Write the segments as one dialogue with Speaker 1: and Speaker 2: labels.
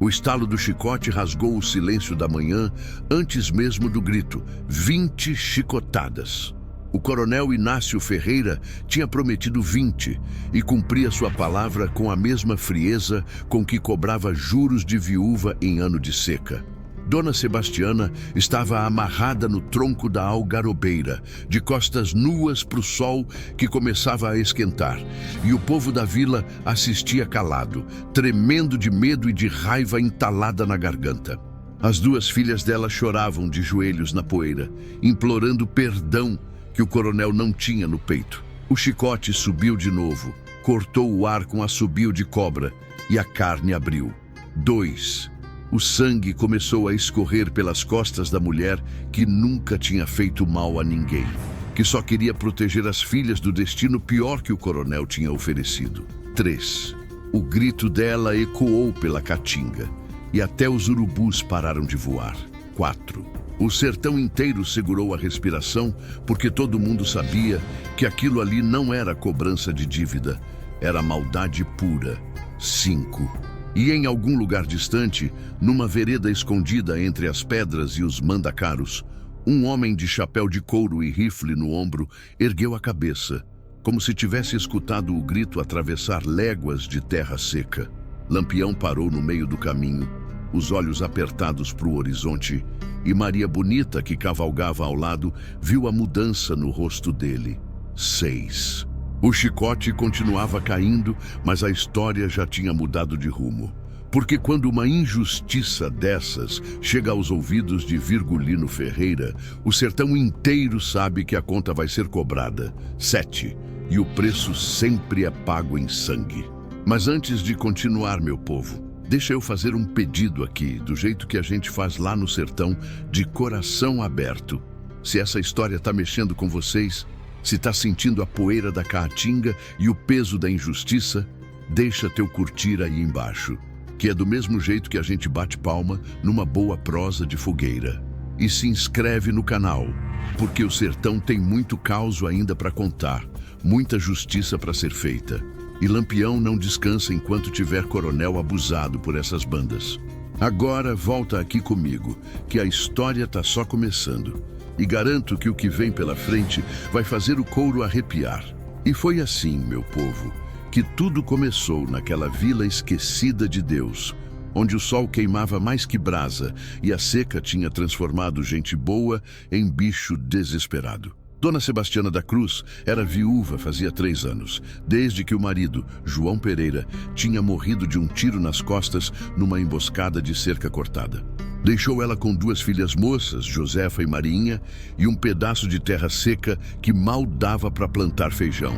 Speaker 1: O estalo do chicote rasgou o silêncio da manhã antes mesmo do grito: 20 chicotadas. O coronel Inácio Ferreira tinha prometido 20 e cumpria sua palavra com a mesma frieza com que cobrava juros de viúva em ano de seca. Dona Sebastiana estava amarrada no tronco da algarobeira, de costas nuas para o sol que começava a esquentar, e o povo da vila assistia calado, tremendo de medo e de raiva entalada na garganta. As duas filhas dela choravam de joelhos na poeira, implorando perdão que o coronel não tinha no peito. O chicote subiu de novo, cortou o ar com assobio de cobra e a carne abriu. 2. O sangue começou a escorrer pelas costas da mulher que nunca tinha feito mal a ninguém, que só queria proteger as filhas do destino pior que o coronel tinha oferecido. 3. O grito dela ecoou pela caatinga e até os urubus pararam de voar. 4. O sertão inteiro segurou a respiração porque todo mundo sabia que aquilo ali não era cobrança de dívida, era maldade pura. 5. E em algum lugar distante, numa vereda escondida entre as pedras e os mandacaros, um homem de chapéu de couro e rifle no ombro ergueu a cabeça, como se tivesse escutado o grito atravessar léguas de terra seca. Lampião parou no meio do caminho, os olhos apertados para o horizonte, e Maria Bonita, que cavalgava ao lado, viu a mudança no rosto dele. 6. O chicote continuava caindo, mas a história já tinha mudado de rumo. Porque quando uma injustiça dessas chega aos ouvidos de Virgulino Ferreira, o sertão inteiro sabe que a conta vai ser cobrada. 7. E o preço sempre é pago em sangue. Mas antes de continuar, meu povo, deixa eu fazer um pedido aqui, do jeito que a gente faz lá no sertão, de coração aberto. Se essa história está mexendo com vocês, se está sentindo a poeira da caatinga e o peso da injustiça, deixa teu curtir aí embaixo, que é do mesmo jeito que a gente bate palma numa boa prosa de fogueira. E se inscreve no canal, porque o sertão tem muito caos ainda para contar, muita justiça para ser feita. E Lampião não descansa enquanto tiver coronel abusado por essas bandas. Agora volta aqui comigo, que a história tá só começando. E garanto que o que vem pela frente vai fazer o couro arrepiar. E foi assim, meu povo, que tudo começou naquela vila esquecida de Deus, onde o sol queimava mais que brasa e a seca tinha transformado gente boa em bicho desesperado. Dona Sebastiana da Cruz era viúva fazia 3 anos, desde que o marido, João Pereira, tinha morrido de um tiro nas costas numa emboscada de cerca cortada. Deixou ela com 2 filhas moças, Josefa e Marinha, e um pedaço de terra seca que mal dava para plantar feijão.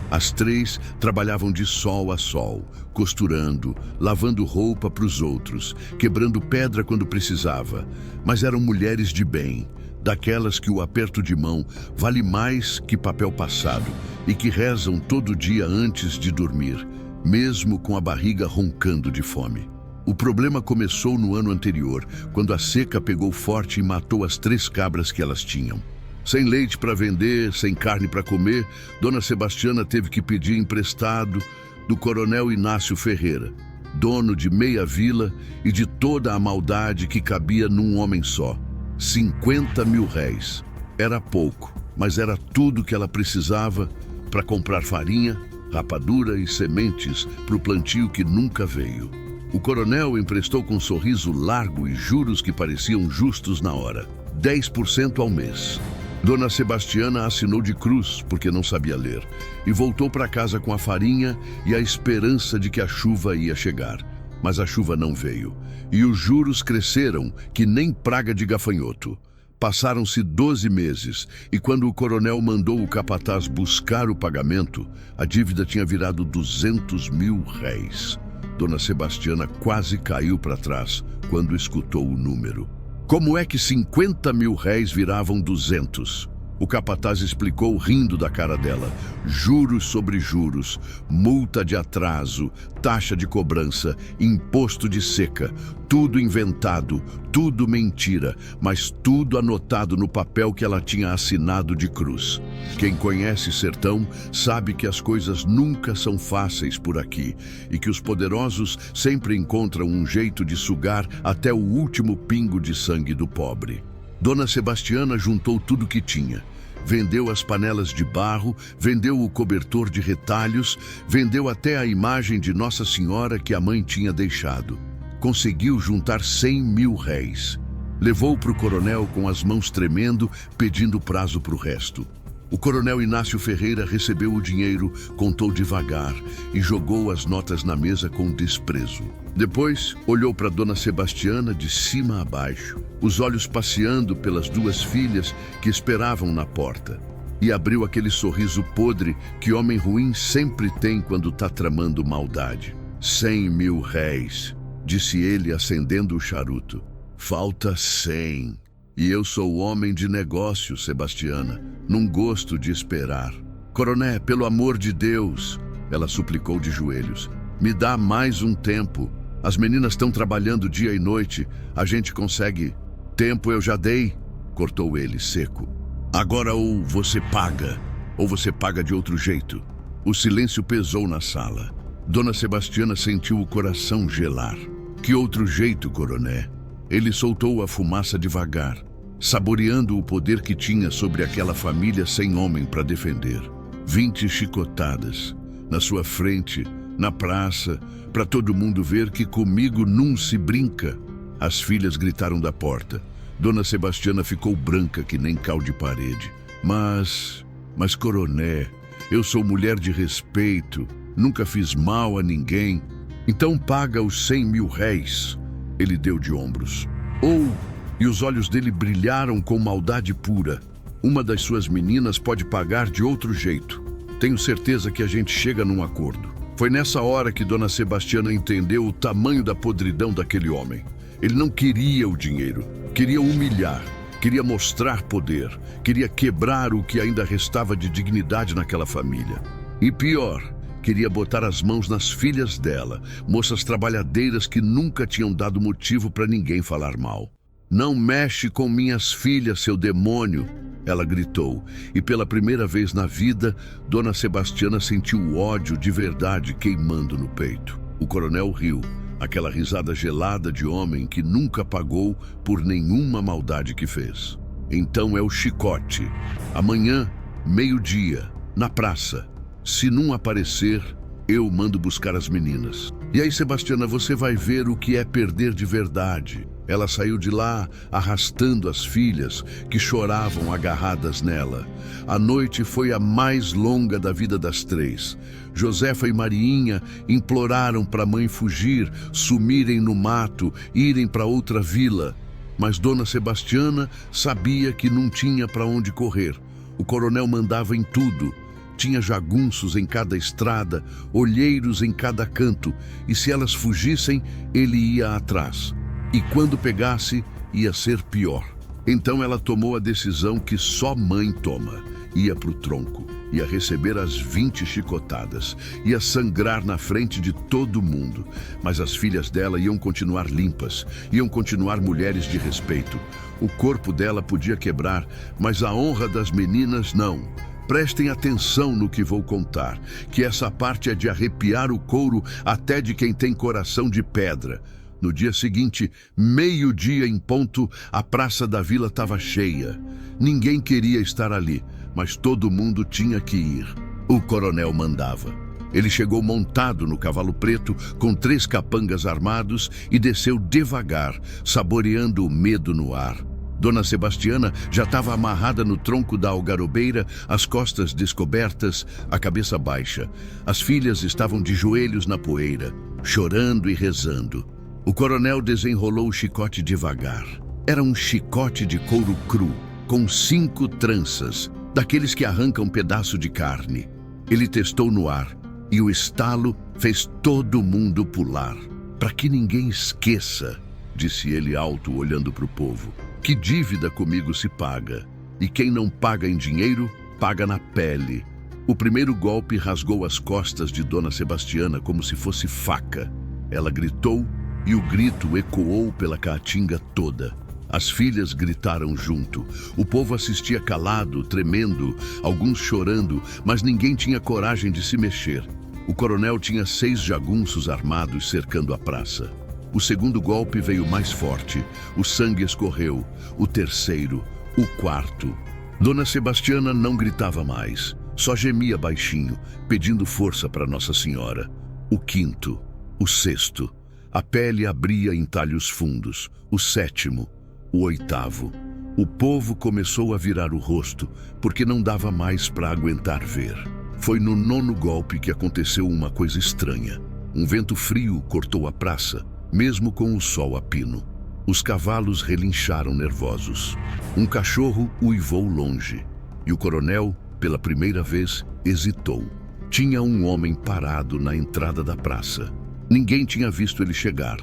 Speaker 1: As 3 trabalhavam de sol a sol, costurando, lavando roupa para os outros, quebrando pedra quando precisava, mas eram mulheres de bem, daquelas que o aperto de mão vale mais que papel passado e que rezam todo dia antes de dormir, mesmo com a barriga roncando de fome. O problema começou no ano anterior, quando a seca pegou forte e matou as 3 cabras que elas tinham. Sem leite para vender, sem carne para comer, Dona Sebastiana teve que pedir emprestado do coronel Inácio Ferreira, dono de meia vila e de toda a maldade que cabia num homem só. 50 mil réis. Era pouco, mas era tudo que ela precisava para comprar farinha, rapadura e sementes para o plantio que nunca veio. O coronel emprestou com um sorriso largo e juros que pareciam justos na hora. 10% ao mês. Dona Sebastiana assinou de cruz, porque não sabia ler, e voltou para casa com a farinha e a esperança de que a chuva ia chegar. Mas a chuva não veio, e os juros cresceram que nem praga de gafanhoto. Passaram-se 12 meses, e quando o coronel mandou o capataz buscar o pagamento, a dívida tinha virado 200 mil réis. Dona Sebastiana quase caiu para trás quando escutou o número. Como é que 50 mil réis viravam 200? O capataz explicou rindo da cara dela. Juros sobre juros, multa de atraso, taxa de cobrança, imposto de seca. Tudo inventado, tudo mentira, mas tudo anotado no papel que ela tinha assinado de cruz. Quem conhece Sertão sabe que as coisas nunca são fáceis por aqui e que os poderosos sempre encontram um jeito de sugar até o último pingo de sangue do pobre. Dona Sebastiana juntou tudo que tinha. Vendeu as panelas de barro, vendeu o cobertor de retalhos, vendeu até a imagem de Nossa Senhora que a mãe tinha deixado. Conseguiu juntar 100 mil réis. Levou para o coronel com as mãos tremendo, pedindo prazo para o resto. O coronel Inácio Ferreira recebeu o dinheiro, contou devagar e jogou as notas na mesa com desprezo. Depois, olhou para Dona Sebastiana de cima a baixo, os olhos passeando pelas duas filhas que esperavam na porta. E abriu aquele sorriso podre que homem ruim sempre tem quando está tramando maldade. 100 mil réis, disse ele acendendo o charuto. Falta 100. E eu sou homem de negócio, Sebastiana. Não gosto de esperar. Coroné, pelo amor de Deus, ela suplicou de joelhos. Me dá mais um tempo. As meninas estão trabalhando dia e noite. A gente consegue. Tempo eu já dei, cortou ele, seco. Agora ou você paga de outro jeito. O silêncio pesou na sala. Dona Sebastiana sentiu o coração gelar. Que outro jeito, coroné? Ele soltou a fumaça devagar, saboreando o poder que tinha sobre aquela família sem homem para defender. 20 chicotadas, na sua frente, na praça, para todo mundo ver que comigo não se brinca. As filhas gritaram da porta. Dona Sebastiana ficou branca que nem cal de parede. Mas coroné, eu sou mulher de respeito, nunca fiz mal a ninguém. Então paga os 100 mil réis. Ele deu de ombros. E os olhos dele brilharam com maldade pura. Uma das suas meninas pode pagar de outro jeito. Tenho certeza que a gente chega num acordo. Foi nessa hora que Dona Sebastiana entendeu o tamanho da podridão daquele homem. Ele não queria o dinheiro, queria humilhar, queria mostrar poder, queria quebrar o que ainda restava de dignidade naquela família. E pior, queria botar as mãos nas filhas dela, moças trabalhadeiras que nunca tinham dado motivo para ninguém falar mal. Não mexe com minhas filhas, seu demônio! Ela gritou, e pela primeira vez na vida, Dona Sebastiana sentiu o ódio de verdade queimando no peito. O coronel riu, aquela risada gelada de homem que nunca pagou por nenhuma maldade que fez. Então é o chicote. Amanhã, meio-dia, na praça. Se não aparecer, eu mando buscar as meninas. E aí, Sebastiana, você vai ver o que é perder de verdade. Ela saiu de lá arrastando as filhas, que choravam agarradas nela. A noite foi a mais longa da vida das três. Josefa e Mariinha imploraram para a mãe fugir, sumirem no mato, irem para outra vila. Mas Dona Sebastiana sabia que não tinha para onde correr. O coronel mandava em tudo. Tinha jagunços em cada estrada, olheiros em cada canto, e se elas fugissem, ele ia atrás. E quando pegasse, ia ser pior. Então ela tomou a decisão que só mãe toma. Ia pro tronco, ia receber as 20 chicotadas, ia sangrar na frente de todo mundo. Mas as filhas dela iam continuar limpas, iam continuar mulheres de respeito. O corpo dela podia quebrar, mas a honra das meninas não. Prestem atenção no que vou contar, que essa parte é de arrepiar o couro até de quem tem coração de pedra. No dia seguinte, meio-dia em ponto, a praça da vila estava cheia. Ninguém queria estar ali, mas todo mundo tinha que ir. O coronel mandava. Ele chegou montado no cavalo preto, com 3 capangas armados, e desceu devagar, saboreando o medo no ar. Dona Sebastiana já estava amarrada no tronco da algarobeira, as costas descobertas, a cabeça baixa. As filhas estavam de joelhos na poeira, chorando e rezando. O coronel desenrolou o chicote devagar. Era um chicote de couro cru, com 5 tranças, daqueles que arrancam um pedaço de carne. Ele testou no ar, e o estalo fez todo mundo pular. Para que ninguém esqueça, disse ele alto, olhando para o povo, que dívida comigo se paga. E quem não paga em dinheiro, paga na pele. O primeiro golpe rasgou as costas de Dona Sebastiana como se fosse faca. Ela gritou e o grito ecoou pela caatinga toda. As filhas gritaram junto. O povo assistia calado, tremendo, alguns chorando, mas ninguém tinha coragem de se mexer. O coronel tinha 6 jagunços armados cercando a praça. O segundo golpe veio mais forte. O sangue escorreu. O terceiro, o quarto. Dona Sebastiana não gritava mais. Só gemia baixinho, pedindo força para Nossa Senhora. O quinto, o sexto. A pele abria em talhos fundos. O sétimo, o oitavo. O povo começou a virar o rosto, porque não dava mais para aguentar ver. Foi no 9º golpe que aconteceu uma coisa estranha. Um vento frio cortou a praça, mesmo com o sol a pino. Os cavalos relincharam nervosos. Um cachorro uivou longe. E o coronel, pela primeira vez, hesitou. Tinha um homem parado na entrada da praça. Ninguém tinha visto ele chegar,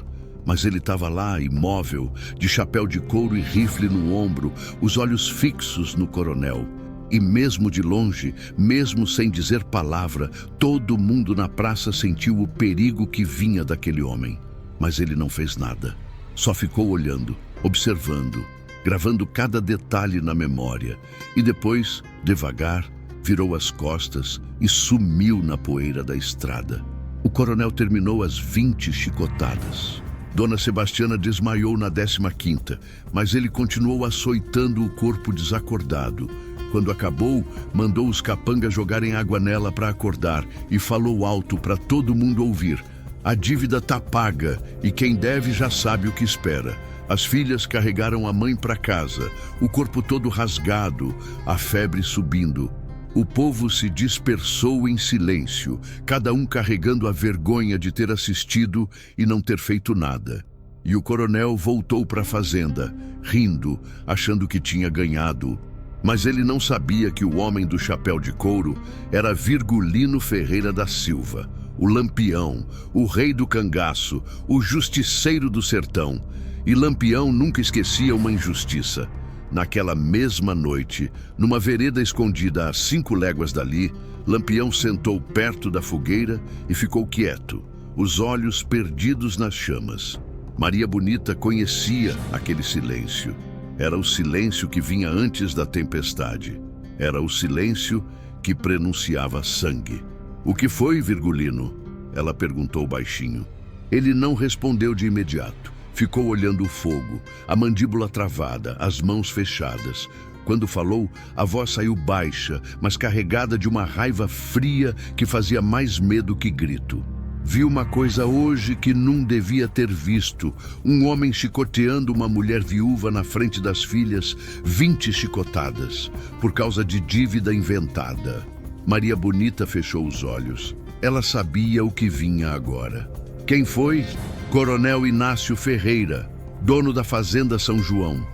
Speaker 1: mas ele estava lá, imóvel, de chapéu de couro e rifle no ombro, os olhos fixos no coronel. E mesmo de longe, mesmo sem dizer palavra, todo mundo na praça sentiu o perigo que vinha daquele homem. Mas ele não fez nada. Só ficou olhando, observando, gravando cada detalhe na memória. E depois, devagar, virou as costas e sumiu na poeira da estrada. O coronel terminou as 20 chicotadas. Dona Sebastiana desmaiou na 15ª, mas ele continuou açoitando o corpo desacordado. Quando acabou, mandou os capangas jogarem água nela para acordar e falou alto para todo mundo ouvir. A dívida tá paga e quem deve já sabe o que espera. As filhas carregaram a mãe para casa, o corpo todo rasgado, a febre subindo. O povo se dispersou em silêncio, cada um carregando a vergonha de ter assistido e não ter feito nada. E o coronel voltou para a fazenda, rindo, achando que tinha ganhado. Mas ele não sabia que o homem do chapéu de couro era Virgulino Ferreira da Silva, o Lampião, o rei do cangaço, o justiceiro do sertão. E Lampião nunca esquecia uma injustiça. Naquela mesma noite, numa vereda escondida a 5 léguas dali, Lampião sentou perto da fogueira e ficou quieto, os olhos perdidos nas chamas. Maria Bonita conhecia aquele silêncio. Era o silêncio que vinha antes da tempestade. Era o silêncio que prenunciava sangue. "O que foi, Virgulino?" ela perguntou baixinho. Ele não respondeu de imediato. Ficou olhando o fogo, a mandíbula travada, as mãos fechadas. Quando falou, a voz saiu baixa, mas carregada de uma raiva fria que fazia mais medo que grito. "Vi uma coisa hoje que não devia ter visto. Um homem chicoteando uma mulher viúva na frente das filhas, 20 chicotadas, por causa de dívida inventada." Maria Bonita fechou os olhos. Ela sabia o que vinha agora. Quem foi? Coronel Inácio Ferreira, dono da fazenda São João.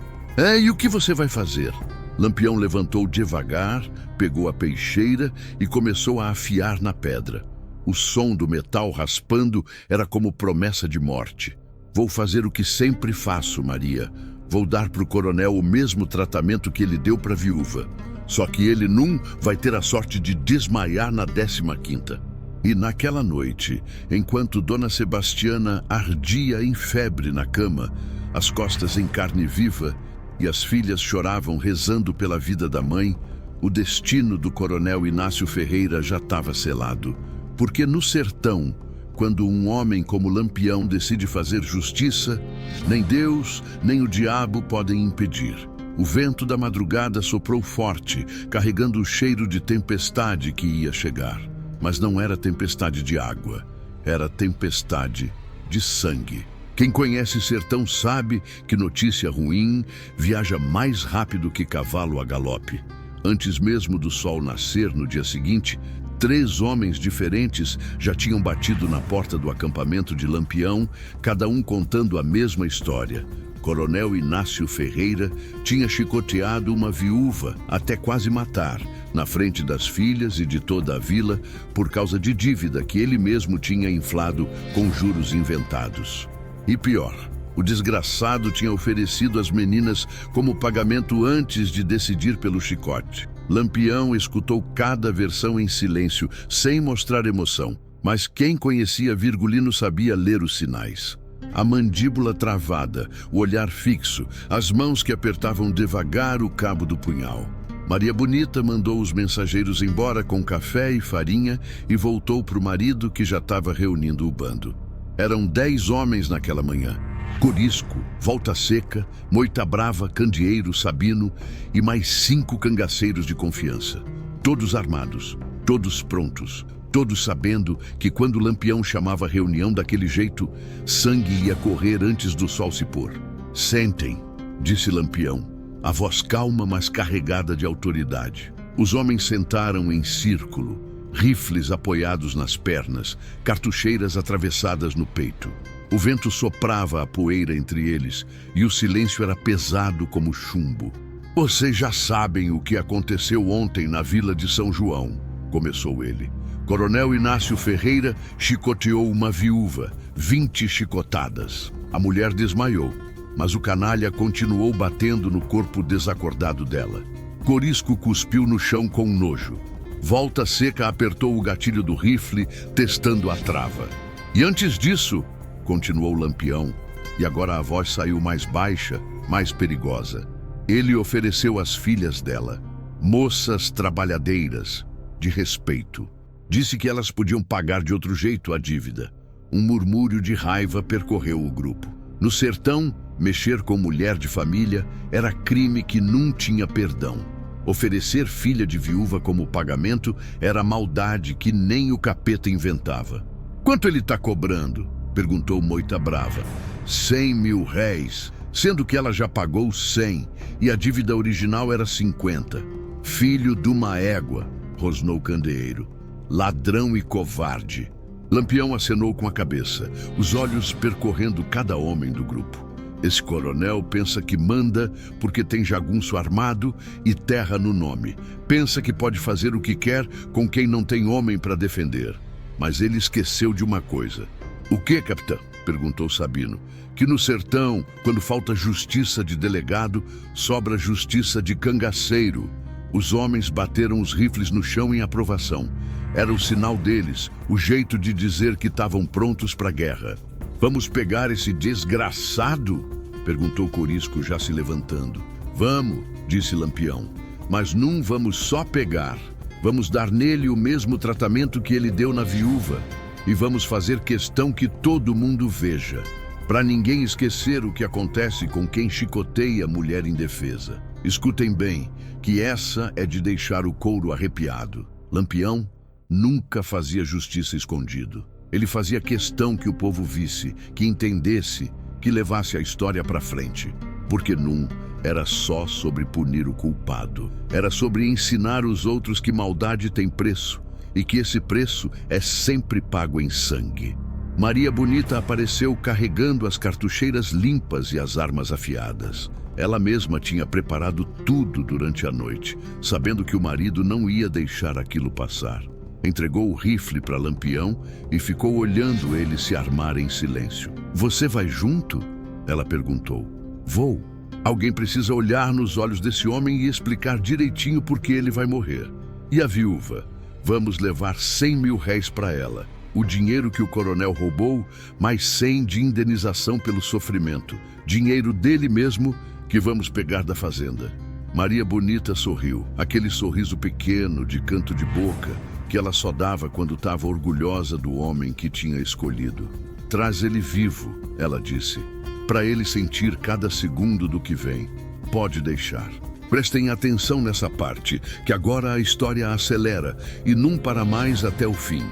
Speaker 1: E o que você vai fazer?" Lampião levantou devagar, pegou a peixeira e começou a afiar na pedra. O som do metal raspando era como promessa de morte. "Vou fazer o que sempre faço, Maria. Vou dar para o coronel o mesmo tratamento que ele deu para a viúva. Só que ele não vai ter a sorte de desmaiar na 15ª. E naquela noite, enquanto Dona Sebastiana ardia em febre na cama, as costas em carne viva, e as filhas choravam rezando pela vida da mãe, o destino do coronel Inácio Ferreira já estava selado. Porque no sertão, quando um homem como Lampião decide fazer justiça, nem Deus, nem o diabo podem impedir. O vento da madrugada soprou forte, carregando o cheiro de tempestade que ia chegar. Mas não era tempestade de água, era tempestade de sangue. Quem conhece sertão sabe que notícia ruim viaja mais rápido que cavalo a galope. Antes mesmo do sol nascer no dia seguinte, 3 homens diferentes já tinham batido na porta do acampamento de Lampião, cada um contando a mesma história. Coronel Inácio Ferreira tinha chicoteado uma viúva até quase matar, na frente das filhas e de toda a vila, por causa de dívida que ele mesmo tinha inflado com juros inventados. E pior, O desgraçado tinha oferecido as meninas como pagamento antes de decidir pelo chicote. Lampião escutou cada versão em silêncio, sem mostrar emoção. Mas quem conhecia Virgulino sabia ler os sinais. A mandíbula travada, o olhar fixo, as mãos que apertavam devagar o cabo do punhal. Maria Bonita mandou os mensageiros embora com café e farinha e voltou para o marido que já estava reunindo o bando. Eram 10 homens naquela manhã. Corisco, Volta Seca, Moita Brava, Candeeiro, Sabino e mais 5 cangaceiros de confiança. Todos armados, todos prontos, todos sabendo que quando Lampião chamava a reunião daquele jeito, sangue ia correr antes do sol se pôr. Sentem, disse Lampião, a voz calma, mas carregada de autoridade. Os homens sentaram em círculo, rifles apoiados nas pernas, cartucheiras atravessadas no peito. O vento soprava a poeira entre eles e o silêncio era pesado como chumbo. Vocês já sabem o que aconteceu ontem na vila de São João, começou ele. Coronel Inácio Ferreira chicoteou uma viúva, 20 chicotadas. A mulher desmaiou, mas o canalha continuou batendo no corpo desacordado dela. Corisco cuspiu no chão com nojo. Volta Seca apertou o gatilho do rifle, testando a trava. E antes disso, continuou Lampião, e agora a voz saiu mais baixa, mais perigosa. Ele ofereceu as filhas dela, moças trabalhadeiras, de respeito. Disse que elas podiam pagar de outro jeito a dívida. Um murmúrio de raiva percorreu o grupo. No sertão, mexer com mulher de família era crime que não tinha perdão. Oferecer filha de viúva como pagamento era maldade que nem o capeta inventava. Quanto ele está cobrando? Perguntou Moita Brava. 100 mil réis, sendo que ela já pagou 100 e a dívida original era 50. Filho de uma égua, rosnou Candeeiro. Ladrão e covarde. Lampião acenou com a cabeça, os olhos percorrendo cada homem do grupo. Esse coronel pensa que manda porque tem jagunço armado e terra no nome. Pensa que pode fazer o que quer com quem não tem homem para defender. Mas ele esqueceu de uma coisa. O que, capitão? Perguntou Sabino. Que no sertão, quando falta justiça de delegado, sobra justiça de cangaceiro. Os homens bateram os rifles no chão em aprovação. Era o sinal deles, o jeito de dizer que estavam prontos para a guerra. Vamos pegar esse desgraçado? Perguntou Corisco, já se levantando. Vamos, disse Lampião. Mas não vamos só pegar. Vamos dar nele o mesmo tratamento que ele deu na viúva. E vamos fazer questão que todo mundo veja. Para ninguém esquecer o que acontece com quem chicoteia mulher indefesa. Escutem bem, que essa é de deixar o couro arrepiado. Lampião nunca fazia justiça escondido. Ele fazia questão que o povo visse, que entendesse, que levasse a história para frente. Porque não era só sobre punir o culpado. Era sobre ensinar os outros que maldade tem preço e que esse preço é sempre pago em sangue. Maria Bonita apareceu carregando as cartucheiras limpas e as armas afiadas. Ela mesma tinha preparado tudo durante a noite, sabendo que o marido não ia deixar aquilo passar. Entregou o rifle para Lampião e ficou olhando ele se armar em silêncio. Você vai junto? Ela perguntou. Vou. Alguém precisa olhar nos olhos desse homem e explicar direitinho por que ele vai morrer. E a viúva? Vamos levar 100 mil réis para ela. O dinheiro que o coronel roubou, mais 100 de indenização pelo sofrimento. Dinheiro dele mesmo que vamos pegar da fazenda. Maria Bonita sorriu, aquele sorriso pequeno de canto de boca que ela só dava quando estava orgulhosa do homem que tinha escolhido. Traz ele vivo, ela disse, para ele sentir cada segundo do que vem. Pode deixar. Prestem atenção nessa parte, que agora a história acelera e não para mais até o fim.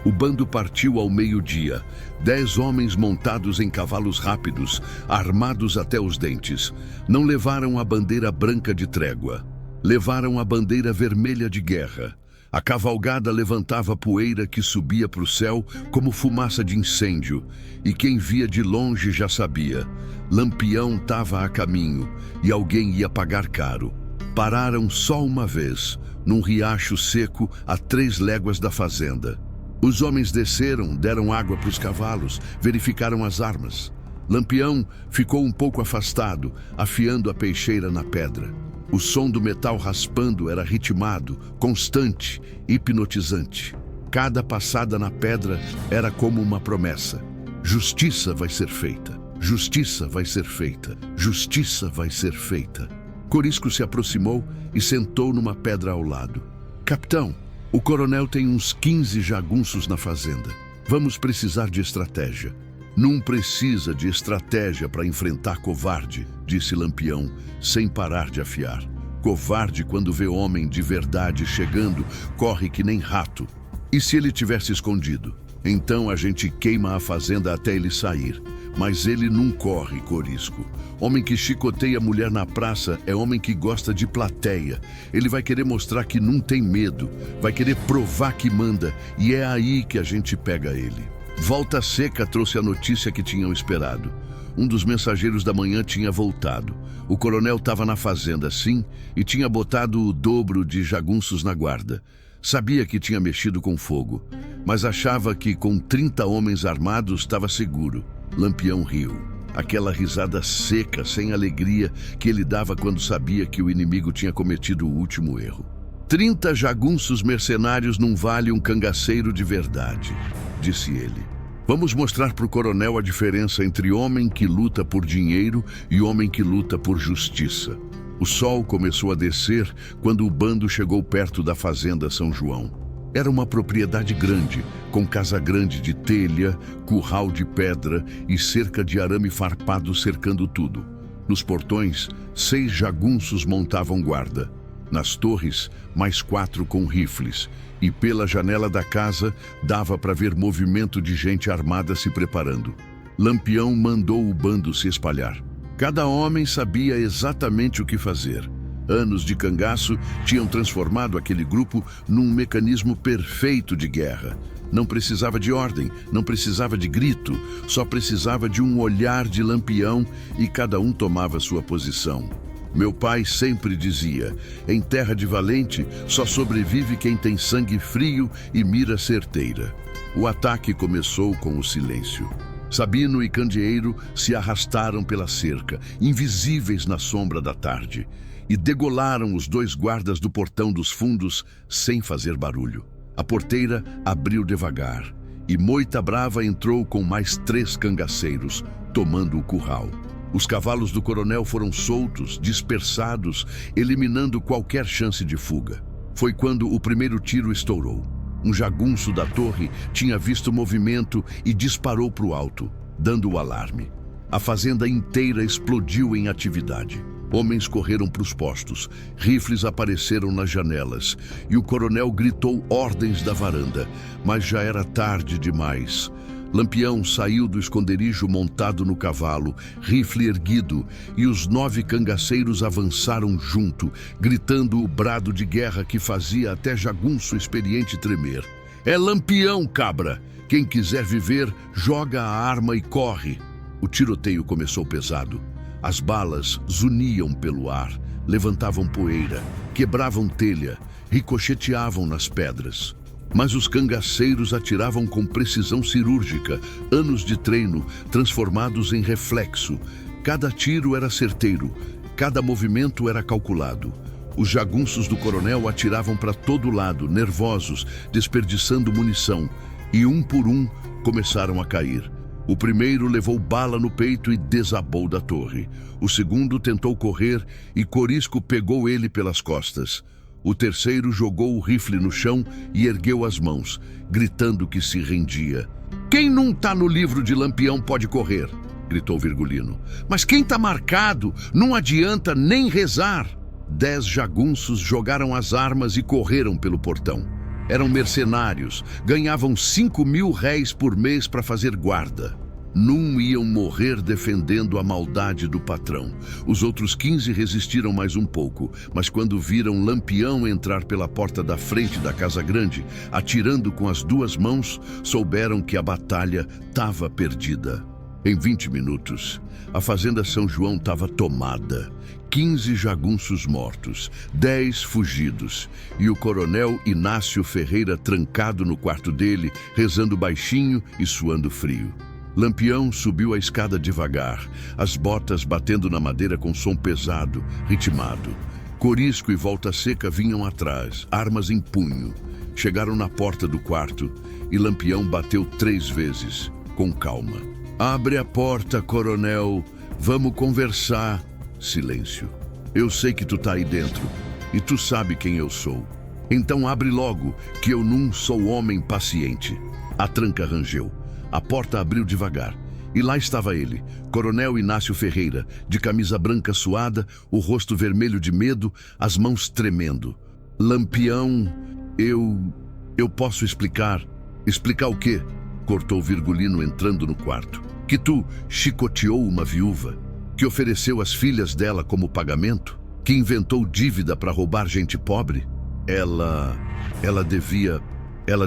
Speaker 1: O bando partiu ao meio-dia. 10 homens montados em cavalos rápidos, armados até os dentes. Não levaram a bandeira branca de trégua. Levaram a bandeira vermelha de guerra. A cavalgada levantava poeira que subia para o céu como fumaça de incêndio. E quem via de longe já sabia. Lampião estava a caminho e alguém ia pagar caro. Pararam só uma vez, num riacho seco a 3 léguas da fazenda. Os homens desceram, deram água para os cavalos, verificaram as armas. Lampião ficou um pouco afastado, afiando a peixeira na pedra. O som do metal raspando era ritmado, constante, hipnotizante. Cada passada na pedra era como uma promessa. Justiça vai ser feita. Justiça vai ser feita. Justiça vai ser feita. Corisco se aproximou e sentou numa pedra ao lado. Capitão, o coronel tem uns 15 jagunços na fazenda. Vamos precisar de estratégia. Não precisa de estratégia para enfrentar covarde, disse Lampião, sem parar de afiar. Covarde, quando vê homem de verdade chegando, corre que nem rato. E se ele tivesse escondido? Então a gente queima a fazenda até ele sair. Mas ele não corre, Corisco. Homem que chicoteia mulher na praça é homem que gosta de plateia. Ele vai querer mostrar que não tem medo, vai querer provar que manda, e é aí que a gente pega ele. Volta Seca trouxe a notícia que tinham esperado. Um dos mensageiros da manhã tinha voltado. O coronel estava na fazenda, sim, e tinha botado o dobro de jagunços na guarda. Sabia que tinha mexido com fogo, mas achava que com 30 homens armados estava seguro. Lampião riu. Aquela risada seca, sem alegria, que ele dava quando sabia que o inimigo tinha cometido o último erro. 30 jagunços mercenários não vale um cangaceiro de verdade, disse ele. Vamos mostrar para o coronel a diferença entre homem que luta por dinheiro e homem que luta por justiça. O sol começou a descer quando o bando chegou perto da fazenda São João. Era uma propriedade grande, com casa grande de telha, curral de pedra e cerca de arame farpado cercando tudo. Nos portões, 6 jagunços montavam guarda. Nas torres, mais 4 com rifles. E pela janela da casa, dava para ver movimento de gente armada se preparando. Lampião mandou o bando se espalhar. Cada homem sabia exatamente o que fazer. Anos de cangaço tinham transformado aquele grupo num mecanismo perfeito de guerra. Não precisava de ordem, não precisava de grito, só precisava de um olhar de Lampião e cada um tomava sua posição. Meu pai sempre dizia, em terra de valente só sobrevive quem tem sangue frio e mira certeira. O ataque começou com o silêncio. Sabino e Candeeiro se arrastaram pela cerca, invisíveis na sombra da tarde, e degolaram os 2 guardas do portão dos fundos sem fazer barulho. A porteira abriu devagar, e Moita Brava entrou com mais 3 cangaceiros, tomando o curral. Os cavalos do coronel foram soltos, dispersados, eliminando qualquer chance de fuga. Foi quando o primeiro tiro estourou. Um jagunço da torre tinha visto o movimento e disparou para o alto, dando o alarme. A fazenda inteira explodiu em atividade. Homens correram para os postos, rifles apareceram nas janelas e o coronel gritou ordens da varanda, mas já era tarde demais. Lampião saiu do esconderijo montado no cavalo, rifle erguido, e os 9 cangaceiros avançaram junto, gritando o brado de guerra que fazia até jagunço experiente tremer. É Lampião, cabra! Quem quiser viver, joga a arma e corre. O tiroteio começou pesado. As balas zuniam pelo ar, levantavam poeira, quebravam telha, ricocheteavam nas pedras. Mas os cangaceiros atiravam com precisão cirúrgica, anos de treino transformados em reflexo. Cada tiro era certeiro, cada movimento era calculado. Os jagunços do coronel atiravam para todo lado, nervosos, desperdiçando munição, e um por um começaram a cair. O primeiro levou bala no peito e desabou da torre. O segundo tentou correr e Corisco pegou ele pelas costas. O terceiro jogou o rifle no chão e ergueu as mãos, gritando que se rendia. Quem não tá no livro de Lampião pode correr, gritou Virgulino. Mas quem tá marcado não adianta nem rezar. 10 jagunços jogaram as armas e correram pelo portão. Eram mercenários, ganhavam 5.000 réis por mês para fazer guarda. Não iam morrer defendendo a maldade do patrão. Os outros 15 resistiram mais um pouco, mas quando viram Lampião entrar pela porta da frente da Casa Grande, atirando com as 2 mãos, souberam que a batalha estava perdida. Em 20 minutos, a fazenda São João estava tomada. 15 jagunços mortos, 10 fugidos, e o coronel Inácio Ferreira trancado no quarto dele, rezando baixinho e suando frio. Lampião subiu a escada devagar, as botas batendo na madeira com som pesado, ritmado. Corisco e Volta Seca vinham atrás, armas em punho. Chegaram na porta do quarto e Lampião bateu 3 vezes, com calma. Abre a porta, coronel. Vamos conversar. Silêncio. Eu sei que tu tá aí dentro e tu sabe quem eu sou. Então abre logo, que eu não sou homem paciente. A tranca rangeu. A porta abriu devagar. E lá estava ele, Coronel Inácio Ferreira, de camisa branca suada, o rosto vermelho de medo, as mãos tremendo. Lampião, eu posso explicar. Explicar o quê? Cortou Virgulino entrando no quarto. Que tu chicoteou uma viúva, que ofereceu as filhas dela como pagamento, que inventou dívida para roubar gente pobre. Ela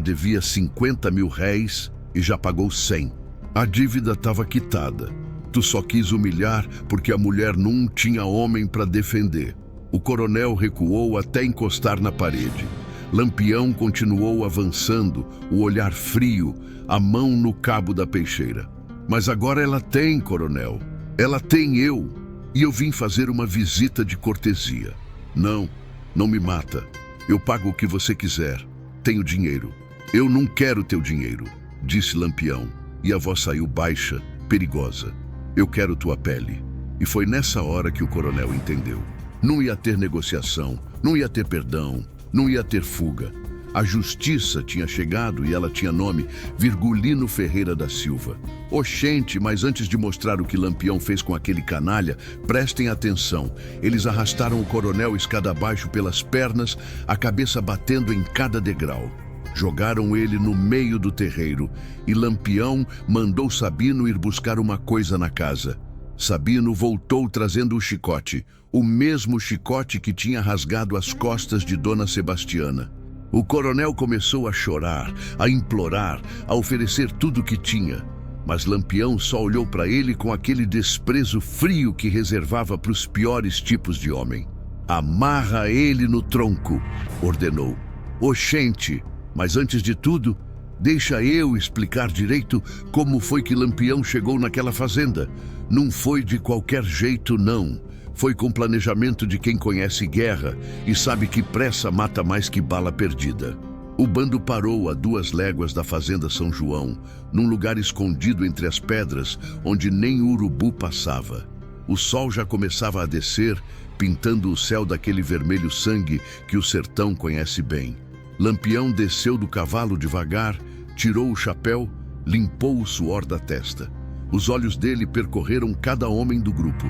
Speaker 1: devia 50 mil réis e já pagou 100. A dívida estava quitada. Tu só quis humilhar porque a mulher não tinha homem para defender. O coronel recuou até encostar na parede. Lampião continuou avançando, o olhar frio, a mão no cabo da peixeira. Mas agora ela tem, coronel. Ela tem eu. E eu vim fazer uma visita de cortesia. Não me mata. Eu pago o que você quiser. Tenho dinheiro. Eu não quero teu dinheiro, disse Lampião. E a voz saiu baixa, perigosa. Eu quero tua pele. E foi nessa hora que o coronel entendeu. Não ia ter negociação, não ia ter perdão, não ia ter fuga. A justiça tinha chegado e ela tinha nome Virgulino Ferreira da Silva. Oxente, mas antes de mostrar o que Lampião fez com aquele canalha, prestem atenção. Eles arrastaram o coronel escada abaixo pelas pernas, a cabeça batendo em cada degrau. Jogaram ele no meio do terreiro e Lampião mandou Sabino ir buscar uma coisa na casa. Sabino voltou trazendo o chicote, o mesmo chicote que tinha rasgado as costas de Dona Sebastiana. O coronel começou a chorar, a implorar, a oferecer tudo o que tinha. Mas Lampião só olhou para ele com aquele desprezo frio que reservava para os piores tipos de homem. Amarra ele no tronco, ordenou. Oxente! Mas antes de tudo, deixa eu explicar direito como foi que Lampião chegou naquela fazenda. Não foi de qualquer jeito, não. Foi com planejamento de quem conhece guerra e sabe que pressa mata mais que bala perdida. O bando parou a 2 léguas da fazenda São João, num lugar escondido entre as pedras, onde nem urubu passava. O sol já começava a descer, pintando o céu daquele vermelho sangue que o sertão conhece bem. Lampião desceu do cavalo devagar, tirou o chapéu, limpou o suor da testa. Os olhos dele percorreram cada homem do grupo.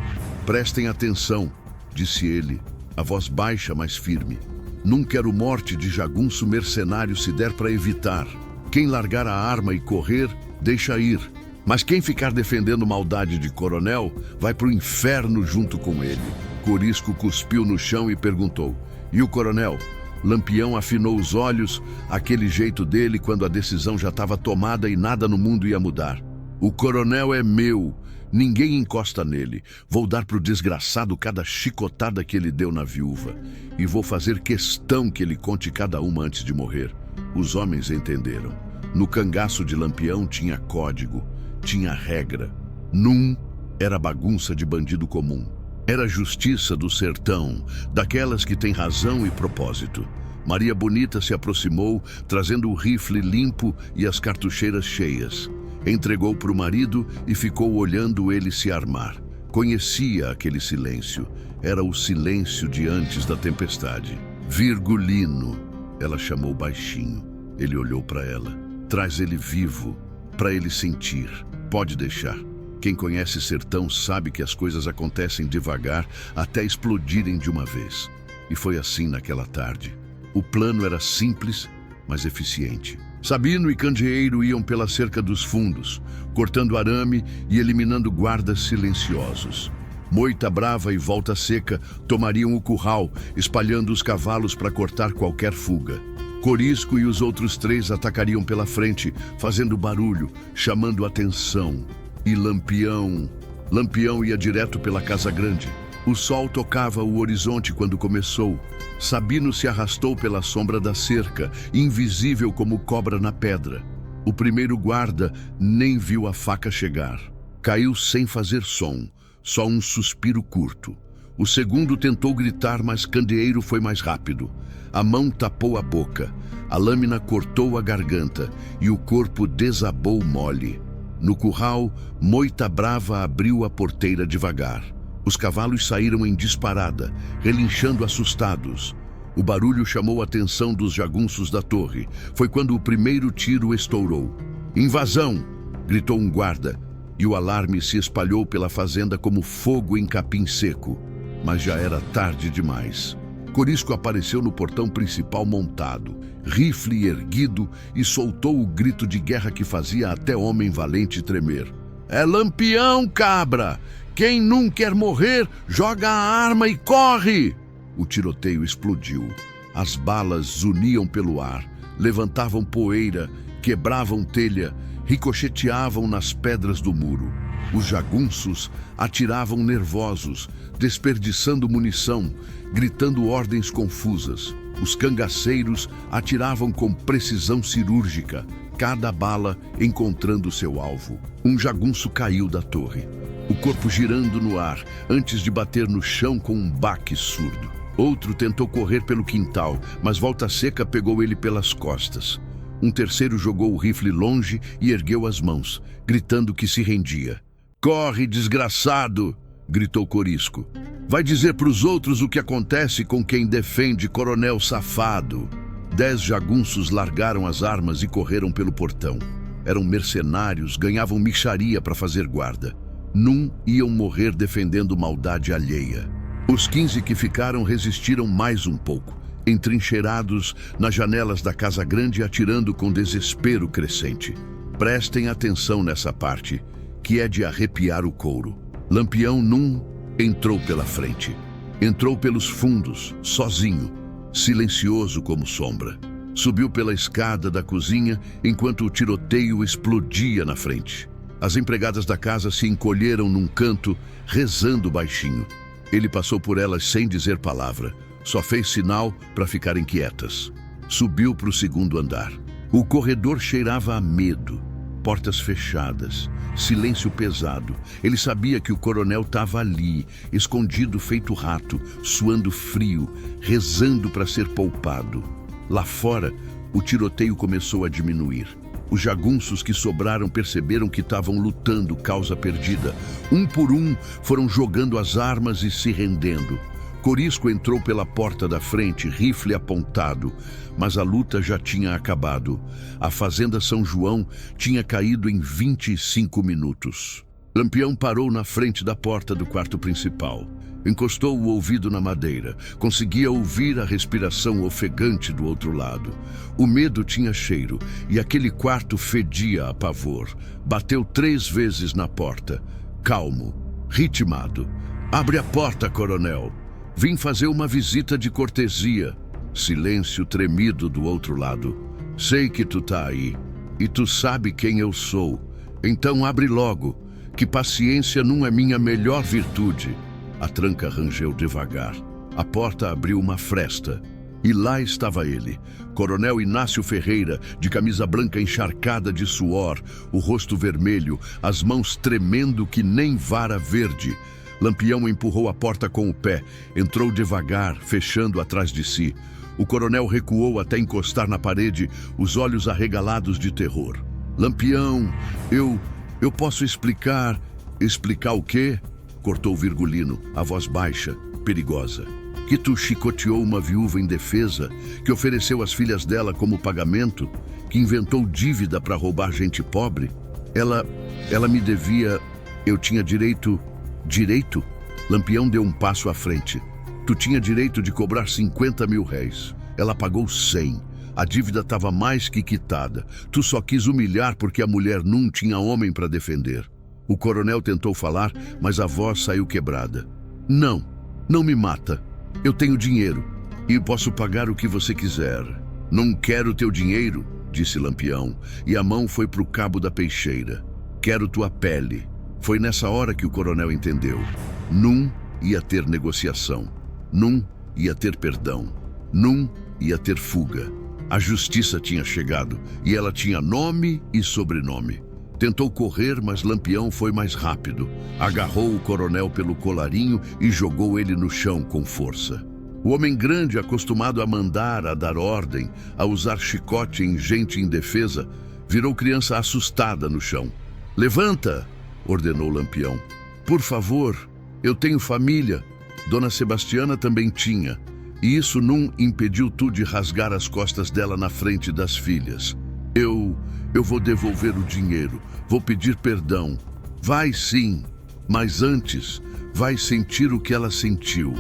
Speaker 1: Prestem atenção, disse ele, a voz baixa, mas firme. Não quero morte de jagunço mercenário se der para evitar. Quem largar a arma e correr, deixa ir. Mas quem ficar defendendo maldade de coronel, vai pro inferno junto com ele. Corisco cuspiu no chão e perguntou, e o coronel? Lampião afinou os olhos, aquele jeito dele quando a decisão já estava tomada e nada no mundo ia mudar. O coronel é meu, ninguém encosta nele. Vou dar pro desgraçado cada chicotada que ele deu na viúva. E vou fazer questão que ele conte cada uma antes de morrer. Os homens entenderam. No cangaço de Lampião tinha código, tinha regra. Num era bagunça de bandido comum. Era justiça do sertão, daquelas que têm razão e propósito. Maria Bonita se aproximou, trazendo o rifle limpo e as cartucheiras cheias. Entregou para o marido e ficou olhando ele se armar. Conhecia aquele silêncio. Era o silêncio de antes da tempestade. Virgulino, ela chamou baixinho. Ele olhou para ela. Traz ele vivo, para ele sentir. Pode deixar. Quem conhece sertão sabe que as coisas acontecem devagar até explodirem de uma vez. E foi assim naquela tarde. O plano era simples, mas eficiente. Sabino e Candeeiro iam pela cerca dos fundos, cortando arame e eliminando guardas silenciosos. Moita Brava e Volta Seca tomariam o curral, espalhando os cavalos para cortar qualquer fuga. Corisco e os outros 3 atacariam pela frente, fazendo barulho, chamando atenção. E Lampião ia direto pela Casa Grande. O sol tocava o horizonte quando começou. Sabino se arrastou pela sombra da cerca, invisível como cobra na pedra. O primeiro guarda nem viu a faca chegar. Caiu sem fazer som, só um suspiro curto. O segundo tentou gritar, mas Candeeiro foi mais rápido. A mão tapou a boca, a lâmina cortou a garganta e o corpo desabou mole. No curral, Moita Brava abriu a porteira devagar. Os cavalos saíram em disparada, relinchando assustados. O barulho chamou a atenção dos jagunços da torre. Foi quando o primeiro tiro estourou. "Invasão!" gritou um guarda, e o alarme se espalhou pela fazenda como fogo em capim seco. Mas já era tarde demais. Corisco apareceu no portão principal montado, rifle erguido, e soltou o grito de guerra que fazia até homem valente tremer. "É Lampião, cabra! Quem não quer morrer, joga a arma e corre!" O tiroteio explodiu. As balas zuniam pelo ar, levantavam poeira, quebravam telha, ricocheteavam nas pedras do muro. Os jagunços atiravam nervosos, desperdiçando munição, gritando ordens confusas. Os cangaceiros atiravam com precisão cirúrgica, cada bala encontrando seu alvo. Um jagunço caiu da torre, o corpo girando no ar antes de bater no chão com um baque surdo. Outro tentou correr pelo quintal, mas Volta Seca pegou ele pelas costas. Um terceiro jogou o rifle longe e ergueu as mãos, gritando que se rendia. "Corre, desgraçado!" gritou Corisco. "Vai dizer para os outros o que acontece com quem defende coronel safado." 10 jagunços largaram as armas e correram pelo portão. Eram mercenários, ganhavam mixaria para fazer guarda. Num iam morrer defendendo maldade alheia. Os 15 que ficaram resistiram mais um pouco, entrincheirados nas janelas da casa grande, atirando com desespero crescente. Prestem atenção nessa parte, que é de arrepiar o couro. Lampião Num entrou pela frente. Entrou pelos fundos, sozinho, silencioso como sombra. Subiu pela escada da cozinha enquanto o tiroteio explodia na frente. As empregadas da casa se encolheram num canto, rezando baixinho. Ele passou por elas sem dizer palavra, só fez sinal para ficarem quietas. Subiu para o segundo andar. O corredor cheirava a medo, portas fechadas, silêncio pesado. Ele sabia que o coronel estava ali, escondido feito rato, suando frio, rezando para ser poupado. Lá fora, o tiroteio começou a diminuir. Os jagunços que sobraram perceberam que estavam lutando causa perdida. Um por um, foram jogando as armas e se rendendo. Corisco entrou pela porta da frente, rifle apontado, mas a luta já tinha acabado. A fazenda São João tinha caído em 25 minutos. Lampião parou na frente da porta do quarto principal. Encostou o ouvido na madeira. Conseguia ouvir a respiração ofegante do outro lado. O medo tinha cheiro e aquele quarto fedia a pavor. Bateu 3 vezes na porta. Calmo, ritmado. "Abre a porta, coronel. Vim fazer uma visita de cortesia." Silêncio tremido do outro lado. "Sei que tu tá aí. E tu sabe quem eu sou. Então abre logo, que paciência não é minha melhor virtude." A tranca rangeu devagar. A porta abriu uma fresta. E lá estava ele, Coronel Inácio Ferreira, de camisa branca encharcada de suor, o rosto vermelho, as mãos tremendo que nem vara verde. Lampião empurrou a porta com o pé, entrou devagar, fechando atrás de si. O coronel recuou até encostar na parede, os olhos arregalados de terror. "Lampião, eu posso explicar..." "Explicar o quê?" cortou o Virgulino, a voz baixa, perigosa. "Que tu chicoteou uma viúva indefesa, que ofereceu as filhas dela como pagamento, que inventou dívida para roubar gente pobre? Ela me devia... Eu tinha direito..." "Direito?" Lampião deu um passo à frente. "Tu tinha direito de cobrar 50 mil réis. Ela pagou 100. A dívida estava mais que quitada. Tu só quis humilhar porque a mulher não tinha homem para defender." O coronel tentou falar, mas a voz saiu quebrada. Não me mata. Eu tenho dinheiro e posso pagar o que você quiser." "Não quero teu dinheiro", disse Lampião, e a mão foi para o cabo da peixeira. "Quero tua pele." Foi nessa hora que o coronel entendeu. Não ia ter negociação. Não ia ter perdão. Não ia ter fuga. A justiça tinha chegado e ela tinha nome e sobrenome. Tentou correr, mas Lampião foi mais rápido. Agarrou o coronel pelo colarinho e jogou ele no chão com força. O homem grande, acostumado a mandar, a dar ordem, a usar chicote em gente indefesa, virou criança assustada no chão. "Levanta!" ordenou Lampião. "Por favor, eu tenho família." Dona Sebastiana também tinha, e isso não impediu tu de rasgar as costas dela na frente das filhas. Eu vou devolver o dinheiro, vou pedir perdão." "Vai sim, mas antes, vai sentir o que ela sentiu."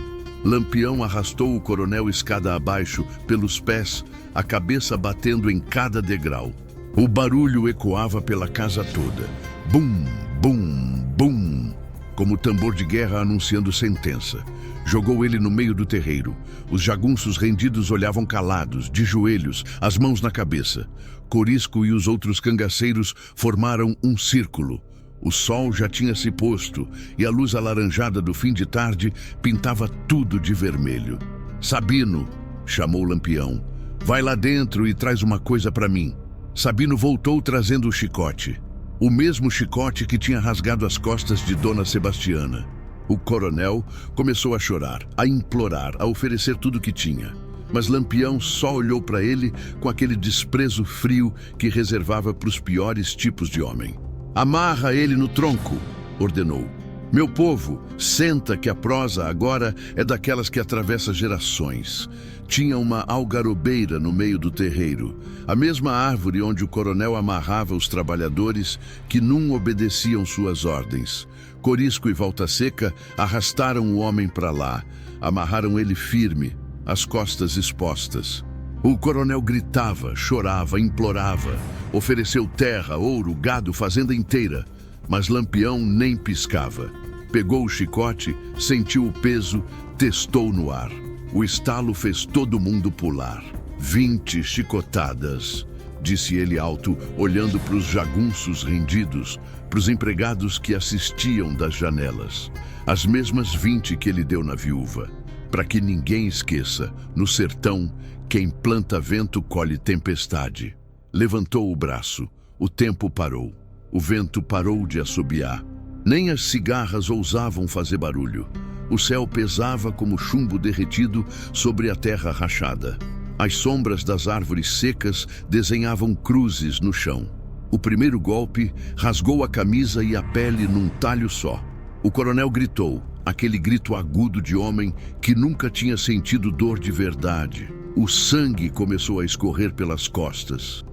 Speaker 1: Lampião arrastou o coronel escada abaixo, pelos pés, a cabeça batendo em cada degrau. O barulho ecoava pela casa toda. Bum, bum, bum, como tambor de guerra anunciando sentença. Jogou ele no meio do terreiro. Os jagunços rendidos olhavam calados, de joelhos, as mãos na cabeça. Corisco e os outros cangaceiros formaram um círculo. O sol já tinha se posto e a luz alaranjada do fim de tarde pintava tudo de vermelho. "Sabino", chamou Lampião, "vai lá dentro e traz uma coisa para mim." Sabino voltou trazendo o chicote. O mesmo chicote que tinha rasgado as costas de Dona Sebastiana. O coronel começou a chorar, a implorar, a oferecer tudo o que tinha. Mas Lampião só olhou para ele com aquele desprezo frio que reservava para os piores tipos de homem. "Amarra ele no tronco", ordenou. "Meu povo, senta que a prosa agora é daquelas que atravessa gerações." Tinha uma algarobeira no meio do terreiro, a mesma árvore onde o coronel amarrava os trabalhadores que não obedeciam suas ordens. Corisco e Volta Seca arrastaram o homem para lá, amarraram ele firme, as costas expostas. O coronel gritava, chorava, implorava, ofereceu terra, ouro, gado, fazenda inteira, mas Lampião nem piscava. Pegou o chicote, sentiu o peso, testou no ar. O estalo fez todo mundo pular. 20 chicotadas, disse ele alto, olhando para os jagunços rendidos, para os empregados que assistiam das janelas. As mesmas 20 que ele deu na viúva. Para que ninguém esqueça, no sertão, quem planta vento colhe tempestade. Levantou o braço, o tempo parou. O vento parou de assobiar. Nem as cigarras ousavam fazer barulho. O céu pesava como chumbo derretido sobre a terra rachada. As sombras das árvores secas desenhavam cruzes no chão. O primeiro golpe rasgou a camisa e a pele num talho só. O coronel gritou, aquele grito agudo de homem que nunca tinha sentido dor de verdade. O sangue começou a escorrer pelas costas.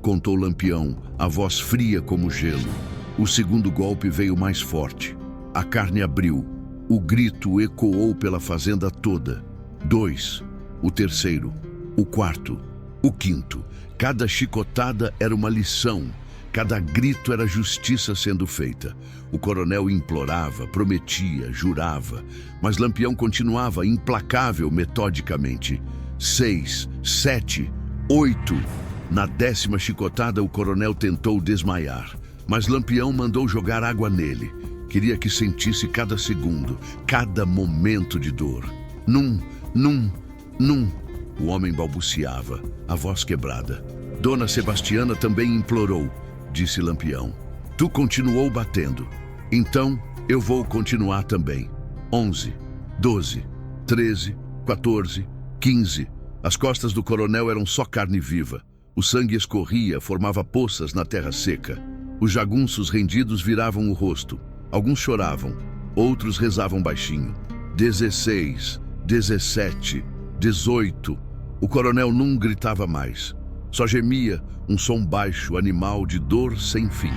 Speaker 1: Contou Lampião, a voz fria como gelo. O segundo golpe veio mais forte. A carne abriu. O grito ecoou pela fazenda toda. 2. O terceiro. O quarto. O quinto. Cada chicotada era uma lição. Cada grito era justiça sendo feita. O coronel implorava, prometia, jurava. Mas Lampião continuava implacável metodicamente. 6, 7, 8. Na 10ª chicotada, o coronel tentou desmaiar. Mas Lampião mandou jogar água nele. Queria que sentisse cada segundo, cada momento de dor. Num. O homem balbuciava, a voz quebrada. Dona Sebastiana também implorou, disse Lampião. Tu continuou batendo. Então, eu vou continuar também. 11, 12, 13, 14, 15. As costas do coronel eram só carne viva. O sangue escorria, formava poças na terra seca. Os jagunços rendidos viravam o rosto. Alguns choravam, outros rezavam baixinho. 16, 17, 18. O coronel não gritava mais. Só gemia, um som baixo, animal de dor sem fim.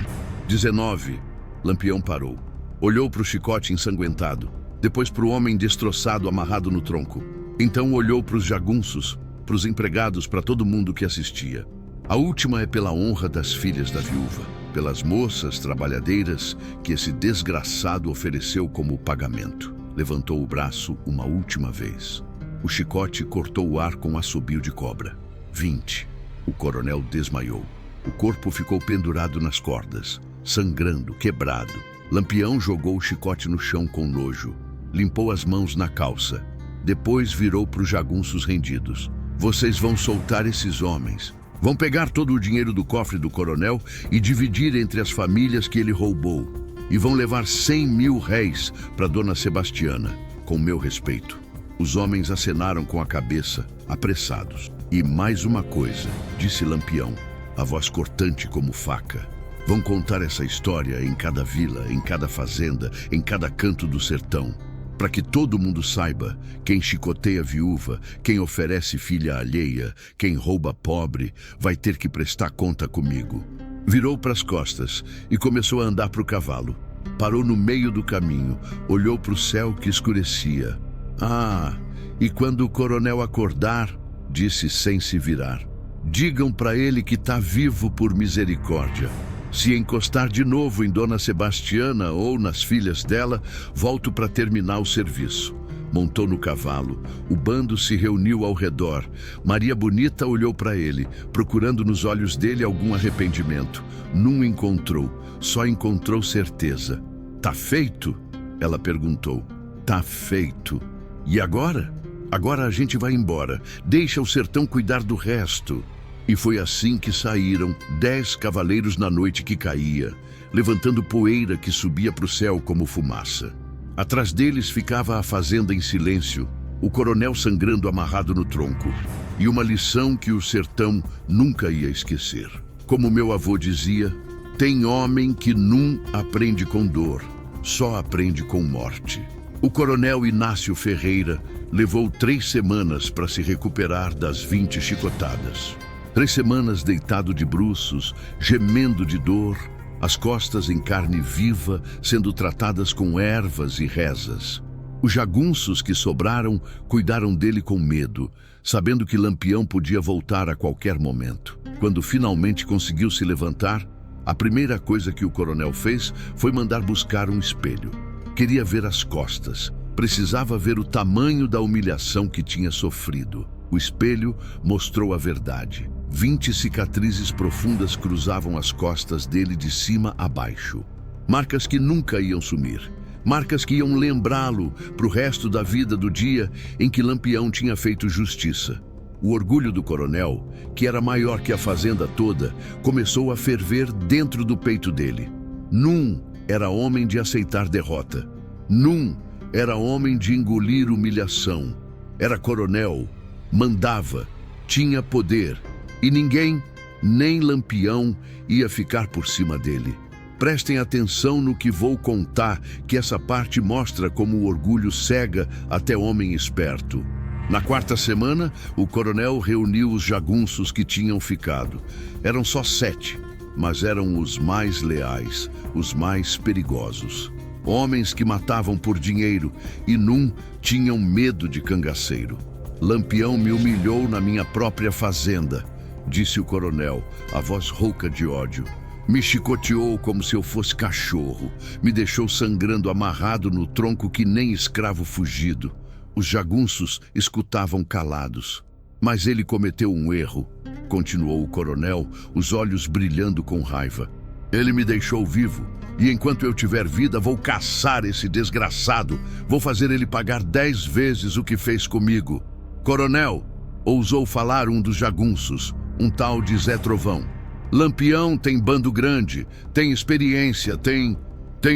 Speaker 1: 19. Lampião parou. Olhou para o chicote ensanguentado, depois para o homem destroçado amarrado no tronco. Então olhou para os jagunços, para os empregados, para todo mundo que assistia. A última é pela honra das filhas da viúva, pelas moças trabalhadeiras que esse desgraçado ofereceu como pagamento. Levantou o braço uma última vez. O chicote cortou o ar com um assobio de cobra. 20. O coronel desmaiou. O corpo ficou pendurado nas cordas, sangrando, quebrado. Lampião jogou o chicote no chão com nojo. Limpou as mãos na calça. Depois virou para os jagunços rendidos. Vocês vão soltar esses homens. Vão pegar todo o dinheiro do cofre do coronel e dividir entre as famílias que ele roubou. E vão levar 100.000 réis para Dona Sebastiana, com meu respeito. Os homens acenaram com a cabeça, apressados. E mais uma coisa, disse Lampião, a voz cortante como faca. Vão contar essa história em cada vila, em cada fazenda, em cada canto do sertão, para que todo mundo saiba: quem chicoteia viúva, quem oferece filha alheia, quem rouba pobre, vai ter que prestar conta comigo. Virou para as costas e começou a andar para o cavalo. Parou no meio do caminho, olhou para o céu que escurecia. Ah, e quando o coronel acordar, disse sem se virar, digam para ele que está vivo por misericórdia. Se encostar de novo em Dona Sebastiana ou nas filhas dela, volto para terminar o serviço. Montou no cavalo. O bando se reuniu ao redor. Maria Bonita olhou para ele, procurando nos olhos dele algum arrependimento. Não encontrou, só encontrou certeza. Tá feito? Ela perguntou. Tá feito. E agora? Agora a gente vai embora. Deixa o sertão cuidar do resto. E foi assim que saíram 10 cavaleiros na noite que caía, levantando poeira que subia para o céu como fumaça. Atrás deles ficava a fazenda em silêncio, o coronel sangrando amarrado no tronco, e uma lição que o sertão nunca ia esquecer. Como meu avô dizia, tem homem que não aprende com dor, só aprende com morte. O coronel Inácio Ferreira levou 3 semanas para se recuperar das 20 chicotadas. 3 semanas deitado de bruços, gemendo de dor, as costas em carne viva, sendo tratadas com ervas e rezas. Os jagunços que sobraram cuidaram dele com medo, sabendo que Lampião podia voltar a qualquer momento. Quando finalmente conseguiu se levantar, a primeira coisa que o coronel fez foi mandar buscar um espelho. Queria ver as costas, precisava ver o tamanho da humilhação que tinha sofrido. O espelho mostrou a verdade. 20 cicatrizes profundas cruzavam as costas dele de cima a baixo. Marcas que nunca iam sumir. Marcas que iam lembrá-lo para o resto da vida do dia em que Lampião tinha feito justiça. O orgulho do coronel, que era maior que a fazenda toda, começou a ferver dentro do peito dele. Num era homem de aceitar derrota. Num era homem de engolir humilhação. Era coronel, mandava, tinha poder. E ninguém, nem Lampião, ia ficar por cima dele. Prestem atenção no que vou contar, que essa parte mostra como o orgulho cega até homem esperto. Na 4ª semana, o coronel reuniu os jagunços que tinham ficado. Eram só 7, mas eram os mais leais, os mais perigosos. Homens que matavam por dinheiro e num tinham medo de cangaceiro. Lampião me humilhou na minha própria fazenda, disse o coronel, a voz rouca de ódio. Me chicoteou como se eu fosse cachorro. Me deixou sangrando amarrado no tronco que nem escravo fugido. Os jagunços escutavam calados. Mas ele cometeu um erro, continuou o coronel, os olhos brilhando com raiva. Ele me deixou vivo, e enquanto eu tiver vida vou caçar esse desgraçado. Vou fazer ele pagar 10 vezes o que fez comigo. Coronel, ousou falar um dos jagunços, um tal de Zé Trovão. Lampião tem bando grande, tem experiência, tem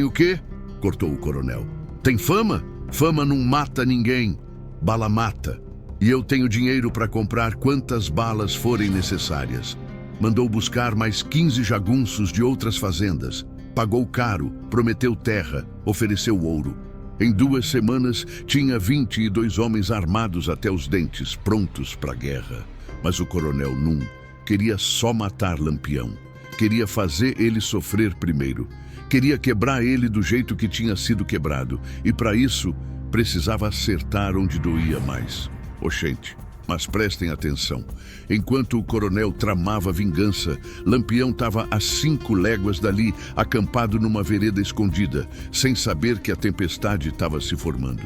Speaker 1: o quê? Cortou o coronel. Tem fama? Fama não mata ninguém. Bala mata. E eu tenho dinheiro para comprar quantas balas forem necessárias. Mandou buscar mais 15 jagunços de outras fazendas. Pagou caro, prometeu terra, ofereceu ouro. Em 2 semanas, tinha 22 homens armados até os dentes, prontos para a guerra. Mas o coronel Num queria só matar Lampião. Queria fazer ele sofrer primeiro. Queria quebrar ele do jeito que tinha sido quebrado. E para isso, precisava acertar onde doía mais. Oxente, mas prestem atenção. Enquanto o coronel tramava vingança, Lampião estava a 5 léguas dali, acampado numa vereda escondida, sem saber que a tempestade estava se formando.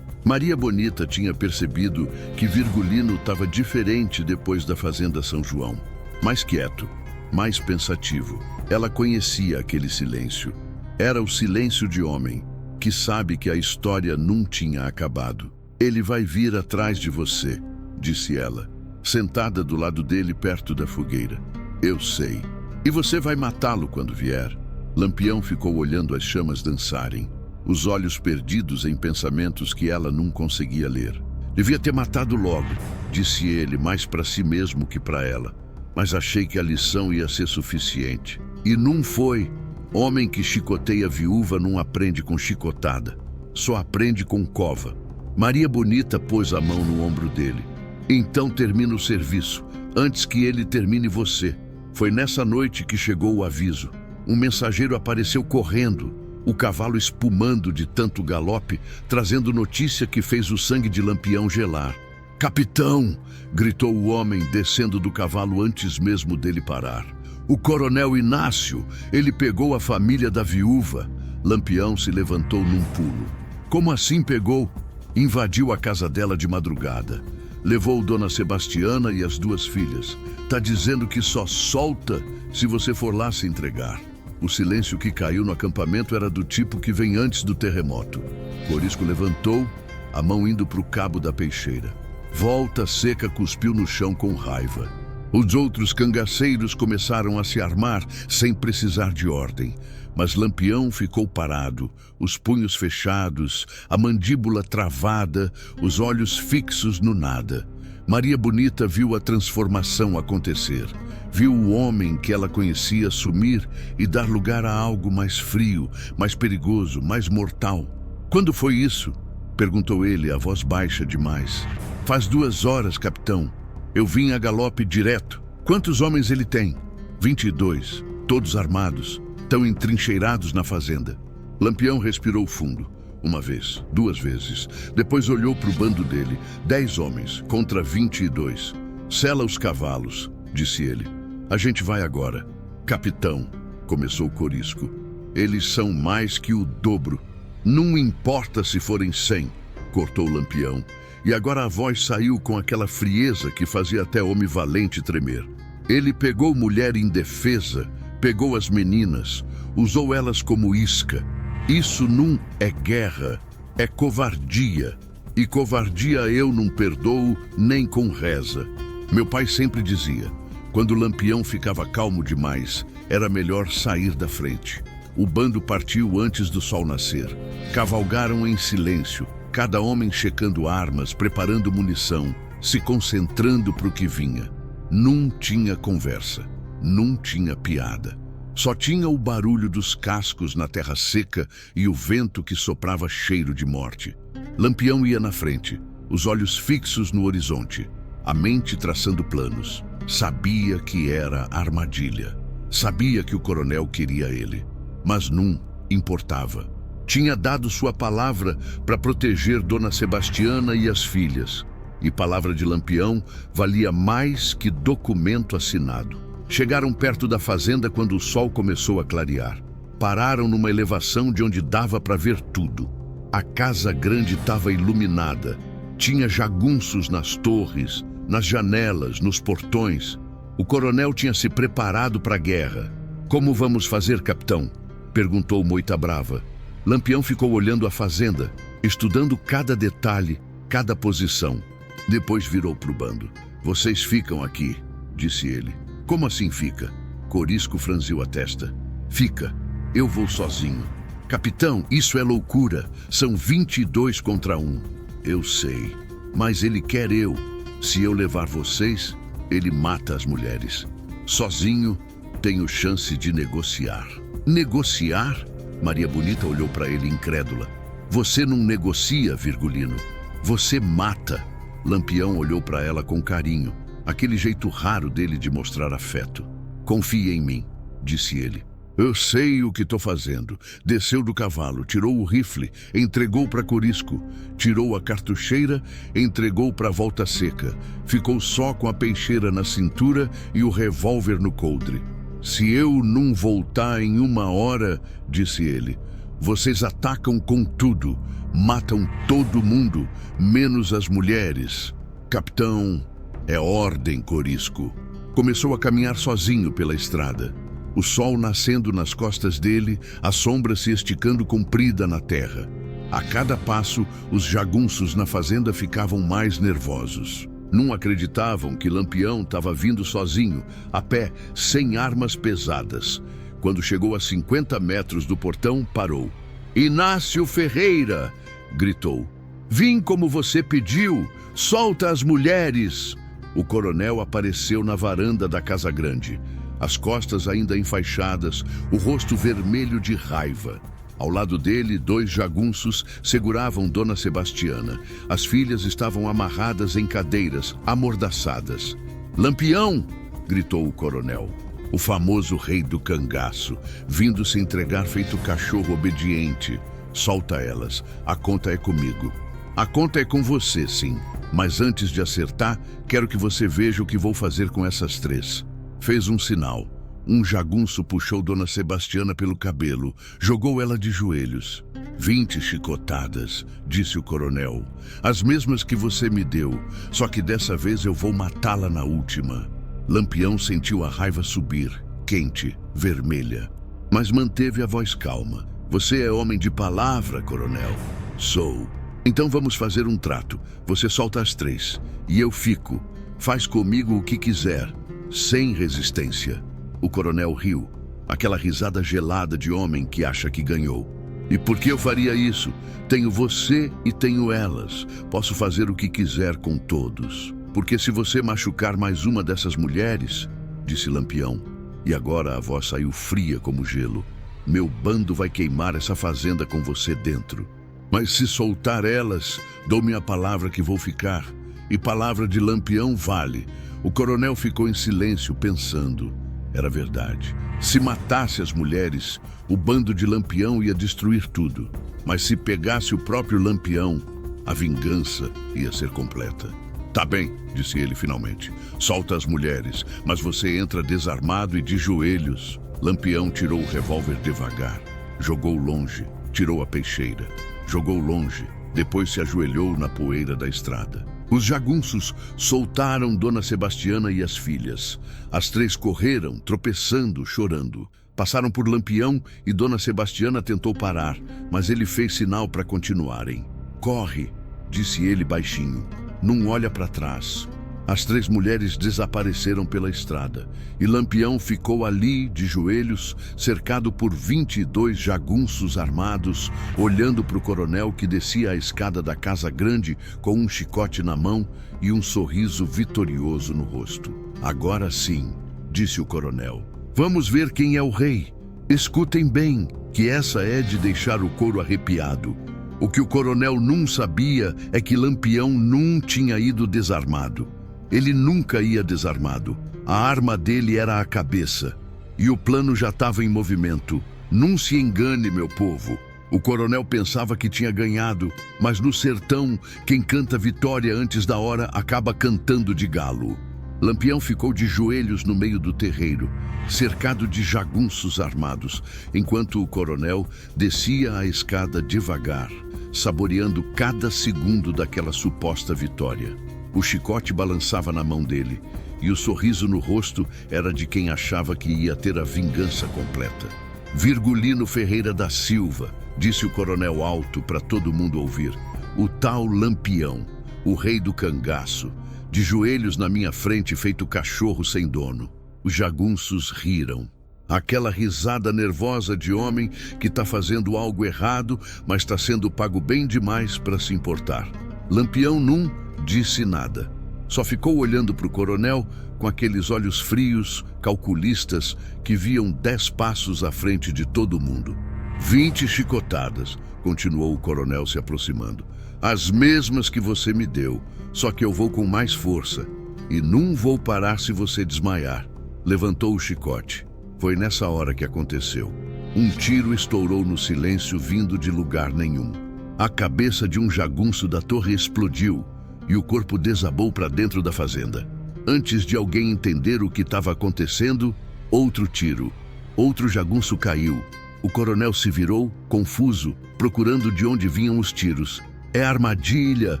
Speaker 1: Maria Bonita tinha percebido que Virgulino estava diferente depois da fazenda São João. Mais quieto, mais pensativo. Ela conhecia aquele silêncio. Era o silêncio de homem, que sabe que a história não tinha acabado. Ele vai vir atrás de você, disse ela. sentada do lado dele perto da fogueira. Eu sei. E você vai matá-lo quando vier. Lampião ficou olhando as chamas dançarem, os olhos perdidos em pensamentos que ela não conseguia ler. Devia ter matado logo, disse ele, mais para si mesmo que para ela. Mas achei que a lição ia ser suficiente. E não foi. Homem que chicoteia viúva não aprende com chicotada. Só aprende com cova. Maria Bonita pôs a mão no ombro dele. Então termina o serviço, antes que ele termine você. Foi nessa noite que chegou o aviso. Um mensageiro apareceu correndo, o cavalo espumando de tanto galope, trazendo notícia que fez o sangue de Lampião gelar. Capitão! Gritou o homem, descendo do cavalo antes mesmo dele parar. O coronel Inácio, ele pegou a família da viúva. Lampião se levantou num pulo. Como assim pegou? Invadiu a casa dela de madrugada. Levou Dona Sebastiana e as 2 filhas. Tá dizendo que só solta se você for lá se entregar. O silêncio que caiu no acampamento era do tipo que vem antes do terremoto. Corisco levantou, a mão indo para o cabo da peixeira. Volta Seca cuspiu no chão com raiva. Os outros cangaceiros começaram a se armar sem precisar de ordem. Mas Lampião ficou parado, os punhos fechados, a mandíbula travada, os olhos fixos no nada. Maria Bonita viu a transformação acontecer. Viu o homem que ela conhecia sumir e dar lugar a algo mais frio, mais perigoso, mais mortal. Quando foi isso? Perguntou ele, a voz baixa demais. Faz 2 horas, capitão. Eu vim a galope direto. Quantos homens ele tem? 22, todos armados. Estão entrincheirados na fazenda. Lampião respirou fundo. 1 vez, 2 vezes. Depois olhou para o bando dele. 10 homens contra 22. Sela os cavalos, disse ele. A gente vai agora. Capitão, começou Corisco. Eles são mais que o dobro. Não importa se forem 100, cortou Lampião. E agora a voz saiu com aquela frieza que fazia até homem valente tremer. Ele pegou mulher indefesa, pegou as meninas, usou elas como isca. Isso não é guerra, é covardia. E covardia eu não perdoo nem com reza. Meu pai sempre dizia, quando o Lampião ficava calmo demais, era melhor sair da frente. O bando partiu antes do sol nascer. Cavalgaram em silêncio, cada homem checando armas, preparando munição, se concentrando para o que vinha. Não tinha conversa, não tinha piada. Só tinha o barulho dos cascos na terra seca e o vento que soprava cheiro de morte. Lampião ia na frente, os olhos fixos no horizonte, a mente traçando planos. Sabia que era armadilha. Sabia que o coronel queria ele. Mas não importava. Tinha dado sua palavra para proteger Dona Sebastiana e as filhas. E palavra de Lampião valia mais que documento assinado. Chegaram perto da fazenda quando o sol começou a clarear. Pararam numa elevação de onde dava para ver tudo. A casa grande estava iluminada. Tinha jagunços nas torres, nas janelas, nos portões. O coronel tinha se preparado para a guerra. Como vamos fazer, capitão? Perguntou Moita Brava. Lampião ficou olhando a fazenda, estudando cada detalhe, cada posição. Depois virou para o bando. Vocês ficam aqui, disse ele. Como assim fica? Corisco franziu a testa. Fica, eu vou sozinho. Capitão, isso é loucura. São 22 contra 1. Eu sei, mas ele quer eu. Se eu levar vocês, ele mata as mulheres. Sozinho, tenho chance de negociar. Negociar? Maria Bonita olhou para ele incrédula. Você não negocia, Virgulino. Você mata. Lampião olhou para ela com carinho, aquele jeito raro dele de mostrar afeto. Confie em mim, disse ele. Eu sei o que estou fazendo. Desceu do cavalo, tirou o rifle, entregou para Corisco. Tirou a cartucheira, entregou para Volta Seca. Ficou só com a peixeira na cintura e o revólver no coldre. Se eu não voltar em 1 hora, disse ele, vocês atacam com tudo, matam todo mundo, menos as mulheres. Capitão, é ordem, Corisco. Começou a caminhar sozinho pela estrada. O sol nascendo nas costas dele, a sombra se esticando comprida na terra. A cada passo, os jagunços na fazenda ficavam mais nervosos. Não acreditavam que Lampião estava vindo sozinho, a pé, sem armas pesadas. Quando chegou a 50 metros do portão, parou. "Inácio Ferreira!" gritou. "Vim como você pediu! Solta as mulheres!" O coronel apareceu na varanda da Casa Grande, as costas ainda enfaixadas, o rosto vermelho de raiva. Ao lado dele, 2 jagunços seguravam Dona Sebastiana. As filhas estavam amarradas em cadeiras, amordaçadas. "Lampião!" gritou o coronel. O famoso rei do cangaço, vindo se entregar feito cachorro obediente. "Solta elas, a conta é comigo." "A conta é com você, sim. Mas antes de acertar, quero que você veja o que vou fazer com essas 3. Fez um sinal. Um jagunço puxou Dona Sebastiana pelo cabelo, jogou ela de joelhos. 20 chicotadas, disse o coronel. "As mesmas que você me deu, só que dessa vez eu vou matá-la na última." Lampião sentiu a raiva subir, quente, vermelha, mas manteve a voz calma. "Você é homem de palavra, coronel?" "Sou." "Então vamos fazer um trato. Você solta as 3 e eu fico. Faz comigo o que quiser, sem resistência." O coronel riu, aquela risada gelada de homem que acha que ganhou. "E por que eu faria isso? Tenho você e tenho elas. Posso fazer o que quiser com todos. Porque se você machucar mais uma dessas mulheres," disse Lampião, e agora a voz saiu fria como gelo, "meu bando vai queimar essa fazenda com você dentro. Mas se soltar elas, dou-me a palavra que vou ficar. E palavra de Lampião vale." O coronel ficou em silêncio, pensando. Era verdade. Se matasse as mulheres, o bando de Lampião ia destruir tudo. Mas se pegasse o próprio Lampião, a vingança ia ser completa. "Tá bem", disse ele finalmente. "Solta as mulheres, mas você entra desarmado e de joelhos." Lampião tirou o revólver devagar, jogou longe, tirou a peixeira, jogou longe, depois se ajoelhou na poeira da estrada. Os jagunços soltaram Dona Sebastiana e as filhas. As 3 correram, tropeçando, chorando. Passaram por Lampião e Dona Sebastiana tentou parar, mas ele fez sinal para continuarem. "Corre", disse ele baixinho. "Não olha para trás." As 3 mulheres desapareceram pela estrada e Lampião ficou ali, de joelhos, cercado por 22 jagunços armados, olhando para o coronel que descia a escada da Casa Grande com um chicote na mão e um sorriso vitorioso no rosto. "Agora sim", disse o coronel. "Vamos ver quem é o rei. Escutem bem, que essa é de deixar o couro arrepiado." O que o coronel não sabia é que Lampião não tinha ido desarmado. Ele nunca ia desarmado. A arma dele era a cabeça. E o plano já estava em movimento. Não se engane, meu povo. O coronel pensava que tinha ganhado, mas no sertão, quem canta vitória antes da hora acaba cantando de galo. Lampião ficou de joelhos no meio do terreiro, cercado de jagunços armados, enquanto o coronel descia a escada devagar, saboreando cada segundo daquela suposta vitória. O chicote balançava na mão dele, e o sorriso no rosto era de quem achava que ia ter a vingança completa. "Virgulino Ferreira da Silva", disse o coronel alto para todo mundo ouvir. "O tal Lampião, o rei do cangaço, de joelhos na minha frente feito cachorro sem dono." Os jagunços riram. Aquela risada nervosa de homem que está fazendo algo errado, mas está sendo pago bem demais para se importar. Lampião não disse nada. Só ficou olhando para o coronel com aqueles olhos frios, calculistas, que viam 10 passos à frente de todo mundo. 20 chicotadas, continuou o coronel se aproximando. "As mesmas que você me deu, só que eu vou com mais força. E não vou parar se você desmaiar." Levantou o chicote. Foi nessa hora que aconteceu. Um tiro estourou no silêncio vindo de lugar nenhum. A cabeça de um jagunço da torre explodiu e o corpo desabou para dentro da fazenda. Antes de alguém entender o que estava acontecendo, outro tiro. Outro jagunço caiu. O coronel se virou, confuso, procurando de onde vinham os tiros. "É armadilha!"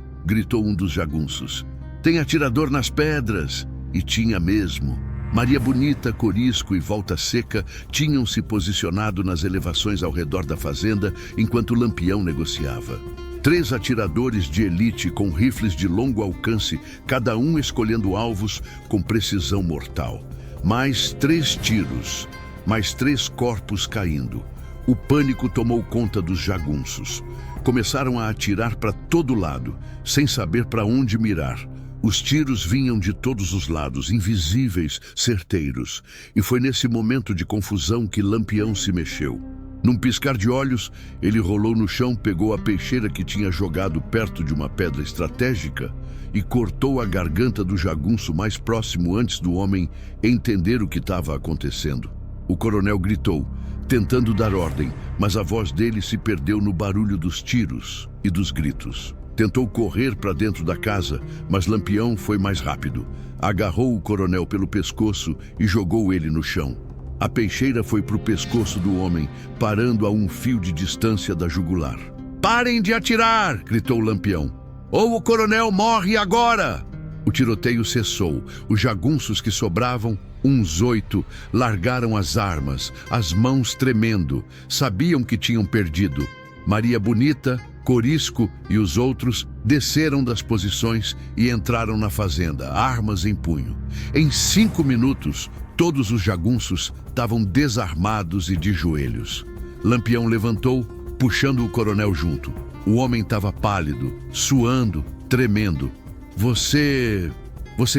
Speaker 1: gritou um dos jagunços. "Tem atirador nas pedras!" E tinha mesmo. Maria Bonita, Corisco e Volta Seca tinham se posicionado nas elevações ao redor da fazenda enquanto Lampião negociava. 3 atiradores de elite com rifles de longo alcance, cada um escolhendo alvos com precisão mortal. Mais 3 tiros, mais 3 corpos caindo. O pânico tomou conta dos jagunços. Começaram a atirar para todo lado, sem saber para onde mirar. Os tiros vinham de todos os lados, invisíveis, certeiros. E foi nesse momento de confusão que Lampião se mexeu. Num piscar de olhos, ele rolou no chão, pegou a peixeira que tinha jogado perto de uma pedra estratégica e cortou a garganta do jagunço mais próximo antes do homem entender o que estava acontecendo. O coronel gritou, tentando dar ordem, mas a voz dele se perdeu no barulho dos tiros e dos gritos. Tentou correr para dentro da casa, mas Lampião foi mais rápido. Agarrou o coronel pelo pescoço e jogou ele no chão. A peixeira foi para o pescoço do homem, parando a um fio de distância da jugular. "Parem de atirar!" gritou Lampião. "Ou o coronel morre agora!" O tiroteio cessou. Os jagunços que sobravam, uns 8, largaram as armas, as mãos tremendo. Sabiam que tinham perdido. Maria Bonita, Corisco e os outros desceram das posições e entraram na fazenda, armas em punho. Em 5 minutos, todos os jagunços estavam desarmados e de joelhos. Lampião levantou, puxando o coronel junto. O homem estava pálido, suando, tremendo. Você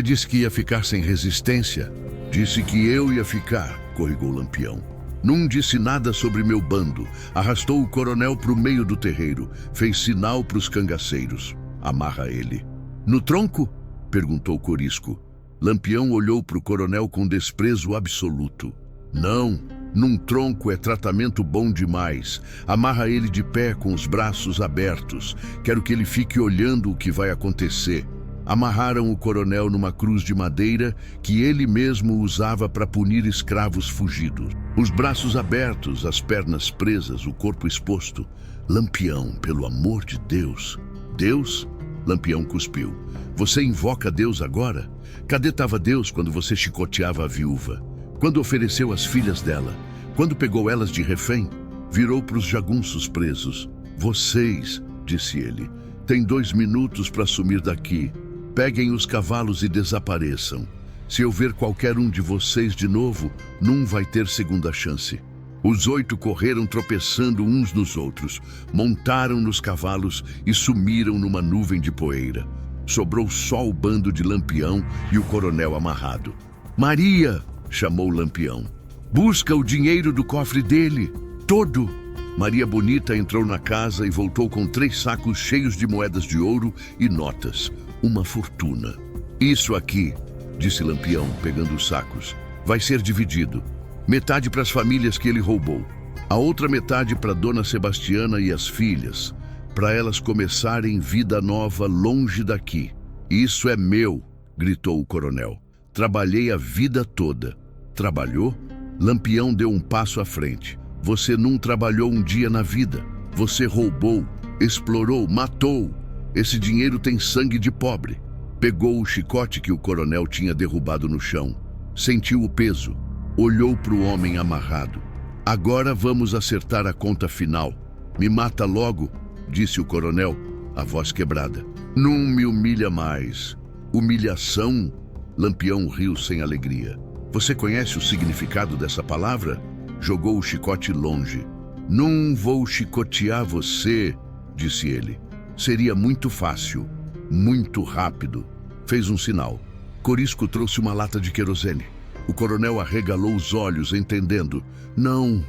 Speaker 1: disse que ia ficar sem resistência?" "Disse que eu ia ficar", corrigou Lampião. "Não disse nada sobre meu bando." Arrastou o coronel para o meio do terreiro. Fez sinal para os cangaceiros. "Amarra ele." "No tronco?" perguntou Corisco. Lampião olhou para o coronel com desprezo absoluto. "Não, num tronco é tratamento bom demais. Amarra ele de pé com os braços abertos. Quero que ele fique olhando o que vai acontecer." Amarraram o coronel numa cruz de madeira que ele mesmo usava para punir escravos fugidos. Os braços abertos, as pernas presas, o corpo exposto. "Lampião, pelo amor de Deus." "Deus?" Lampião cuspiu. "Você invoca Deus agora? Cadê estava Deus quando você chicoteava a viúva? Quando ofereceu as filhas dela? Quando pegou elas de refém?" Virou para os jagunços presos. "Vocês", disse ele, "têm 2 minutos para sumir daqui. Peguem os cavalos e desapareçam. Se eu ver qualquer um de vocês de novo, não vai ter segunda chance." Os 8 correram tropeçando uns nos outros, montaram nos cavalos e sumiram numa nuvem de poeira. Sobrou só o bando de Lampião e o coronel amarrado. "Maria!" chamou Lampião. "Busca o dinheiro do cofre dele, todo." Maria Bonita entrou na casa e voltou com 3 sacos cheios de moedas de ouro e notas. Uma fortuna. "Isso aqui", disse Lampião, pegando os sacos, "vai ser dividido. Metade para as famílias que ele roubou. A outra metade para Dona Sebastiana e as filhas, para elas começarem vida nova longe daqui." "Isso é meu", gritou o coronel. "Trabalhei a vida toda." "Trabalhou?" Lampião deu um passo à frente. "Você não trabalhou um dia na vida. Você roubou, explorou, matou. Esse dinheiro tem sangue de pobre." Pegou o chicote que o coronel tinha derrubado no chão. Sentiu o peso. Olhou para o homem amarrado. "Agora vamos acertar a conta final. Me mata logo", disse o coronel, a voz quebrada. "Não me humilha mais." "Humilhação?" Lampião riu sem alegria. "Você conhece o significado dessa palavra?" Jogou o chicote longe. "Não vou chicotear você", disse ele. "Seria muito fácil, muito rápido." Fez um sinal. Corisco trouxe uma lata de querosene. O coronel arregalou os olhos, entendendo. Não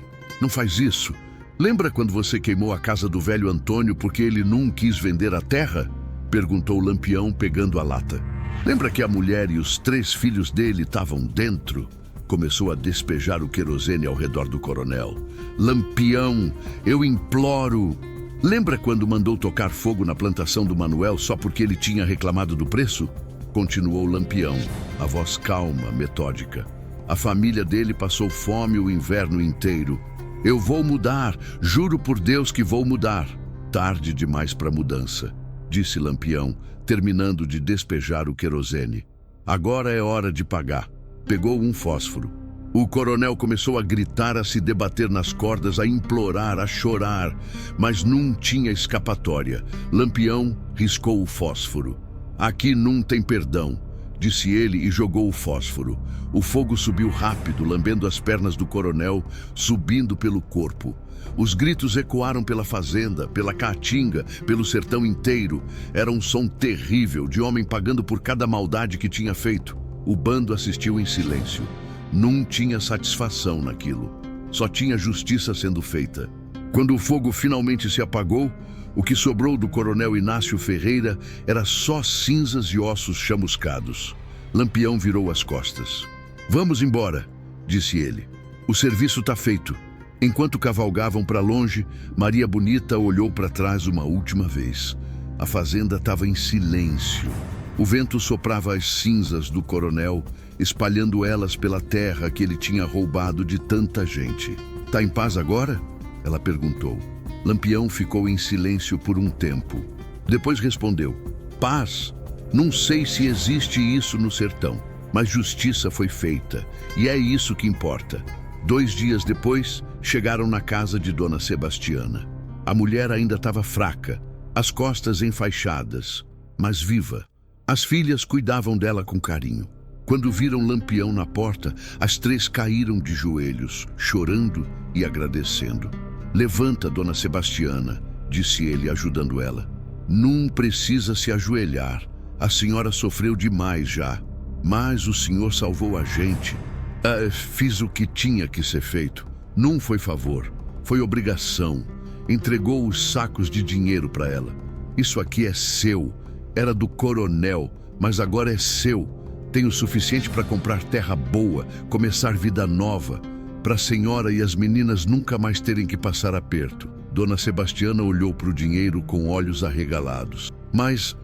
Speaker 1: faz isso. "Lembra quando você queimou a casa do velho Antônio porque ele não quis vender a terra?" perguntou Lampião, pegando a lata. "Lembra que a mulher e os 3 filhos dele estavam dentro?" Começou a despejar o querosene ao redor do coronel. "Lampião, eu imploro." "Lembra quando mandou tocar fogo na plantação do Manuel só porque ele tinha reclamado do preço?" Continuou Lampião, a voz calma, metódica. "A família dele passou fome o inverno inteiro. Eu vou mudar, juro por Deus que vou mudar." "Tarde demais para mudança", disse Lampião, terminando de despejar o querosene. "Agora é hora de pagar." Pegou um fósforo. O coronel começou a gritar, a se debater nas cordas, a implorar, a chorar, mas não tinha escapatória. Lampião riscou o fósforo. Aqui não tem perdão, disse ele e jogou o fósforo. O fogo subiu rápido, lambendo as pernas do coronel, subindo pelo corpo. Os gritos ecoaram pela fazenda, pela caatinga, pelo sertão inteiro. Era um som terrível de homem pagando por cada maldade que tinha feito. O bando assistiu em silêncio. Não tinha satisfação naquilo. Só tinha justiça sendo feita. Quando o fogo finalmente se apagou, o que sobrou do coronel Inácio Ferreira era só cinzas e ossos chamuscados. Lampião virou as costas. "Vamos embora", disse ele. "O serviço está feito." Enquanto cavalgavam para longe, Maria Bonita olhou para trás uma última vez. A fazenda estava em silêncio. O vento soprava as cinzas do coronel, espalhando elas pela terra que ele tinha roubado de tanta gente. "Tá em paz agora?" ela perguntou. Lampião ficou em silêncio por um tempo. Depois respondeu: "Paz? Não sei se existe isso no sertão, mas justiça foi feita, e é isso que importa." 2 dias depois, chegaram na casa de Dona Sebastiana. A mulher ainda estava fraca, as costas enfaixadas, mas viva. As filhas cuidavam dela com carinho. Quando viram Lampião na porta, as 3 caíram de joelhos, chorando e agradecendo. "Levanta, Dona Sebastiana", disse ele, ajudando ela. "Não precisa se ajoelhar. A senhora sofreu demais já. Mas o senhor salvou a gente. Fiz o que tinha que ser feito. Não foi favor, foi obrigação." Entregou os sacos de dinheiro para ela. "Isso aqui é seu. Era do coronel, mas agora é seu. Tem o suficiente para comprar terra boa, começar vida nova, para a senhora e as meninas nunca mais terem que passar aperto." Dona Sebastiana olhou para o dinheiro com olhos arregalados. Mas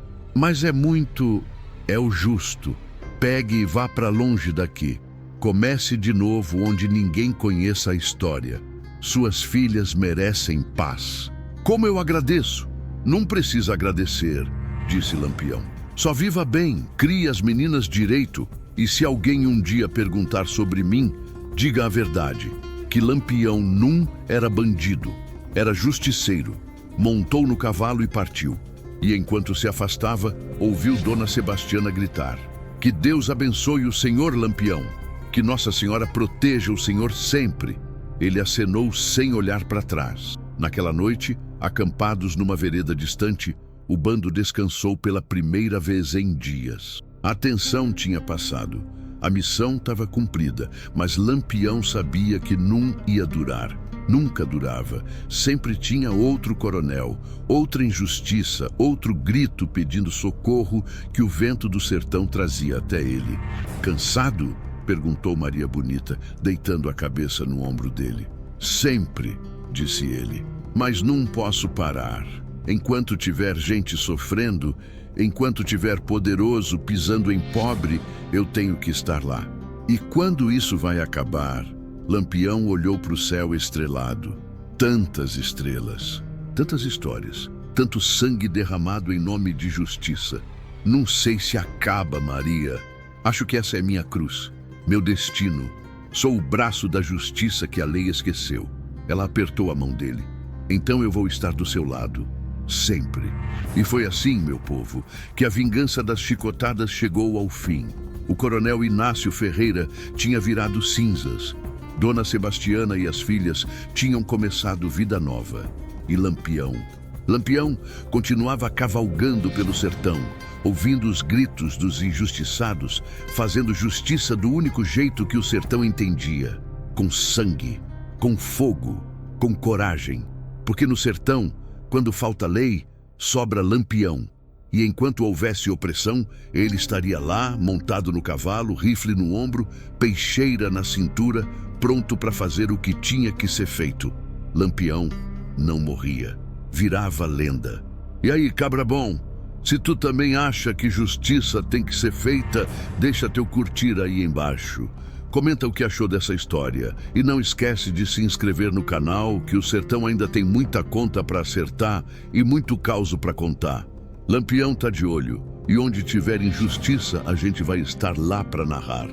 Speaker 1: é muito... é o justo. Pegue e vá para longe daqui. Comece de novo onde ninguém conheça a história. Suas filhas merecem paz." "Como eu agradeço." "Não precisa agradecer", disse Lampião. "Só viva bem, crie as meninas direito, e se alguém um dia perguntar sobre mim, diga a verdade, que Lampião não era bandido, era justiceiro." Montou no cavalo e partiu. E enquanto se afastava, ouviu Dona Sebastiana gritar: "Que Deus abençoe o senhor Lampião, que Nossa Senhora proteja o senhor sempre." Ele acenou sem olhar para trás. Naquela noite, acampados numa vereda distante, o bando descansou pela primeira vez em dias. A tensão tinha passado. A missão estava cumprida, mas Lampião sabia que não ia durar. Nunca durava. Sempre tinha outro coronel, outra injustiça, outro grito pedindo socorro que o vento do sertão trazia até ele. "Cansado?" perguntou Maria Bonita, deitando a cabeça no ombro dele. "Sempre", disse ele, "mas não posso parar. Enquanto tiver gente sofrendo, enquanto tiver poderoso pisando em pobre, eu tenho que estar lá." "E quando isso vai acabar?" Lampião olhou para o céu estrelado. Tantas estrelas, tantas histórias, tanto sangue derramado em nome de justiça. "Não sei se acaba, Maria. Acho que essa é minha cruz, meu destino. Sou o braço da justiça que a lei esqueceu." Ela apertou a mão dele. "Então eu vou estar do seu lado, sempre." E foi assim, meu povo, que a vingança das chicotadas chegou ao fim. O coronel Inácio Ferreira tinha virado cinzas. Dona Sebastiana e as filhas tinham começado vida nova. E Lampião continuava cavalgando pelo sertão, ouvindo os gritos dos injustiçados, fazendo justiça do único jeito que o sertão entendia: com sangue, com fogo, com coragem. Porque no sertão, quando falta lei, sobra Lampião. E enquanto houvesse opressão, ele estaria lá, montado no cavalo, rifle no ombro, peixeira na cintura, pronto para fazer o que tinha que ser feito. Lampião não morria, virava lenda. "E aí, cabra bom, se tu também acha que justiça tem que ser feita, deixa teu curtir aí embaixo. Comenta o que achou dessa história e não esquece de se inscrever no canal, que o sertão ainda tem muita conta para acertar e muito causo para contar. Lampião tá de olho, e onde tiver injustiça, a gente vai estar lá para narrar."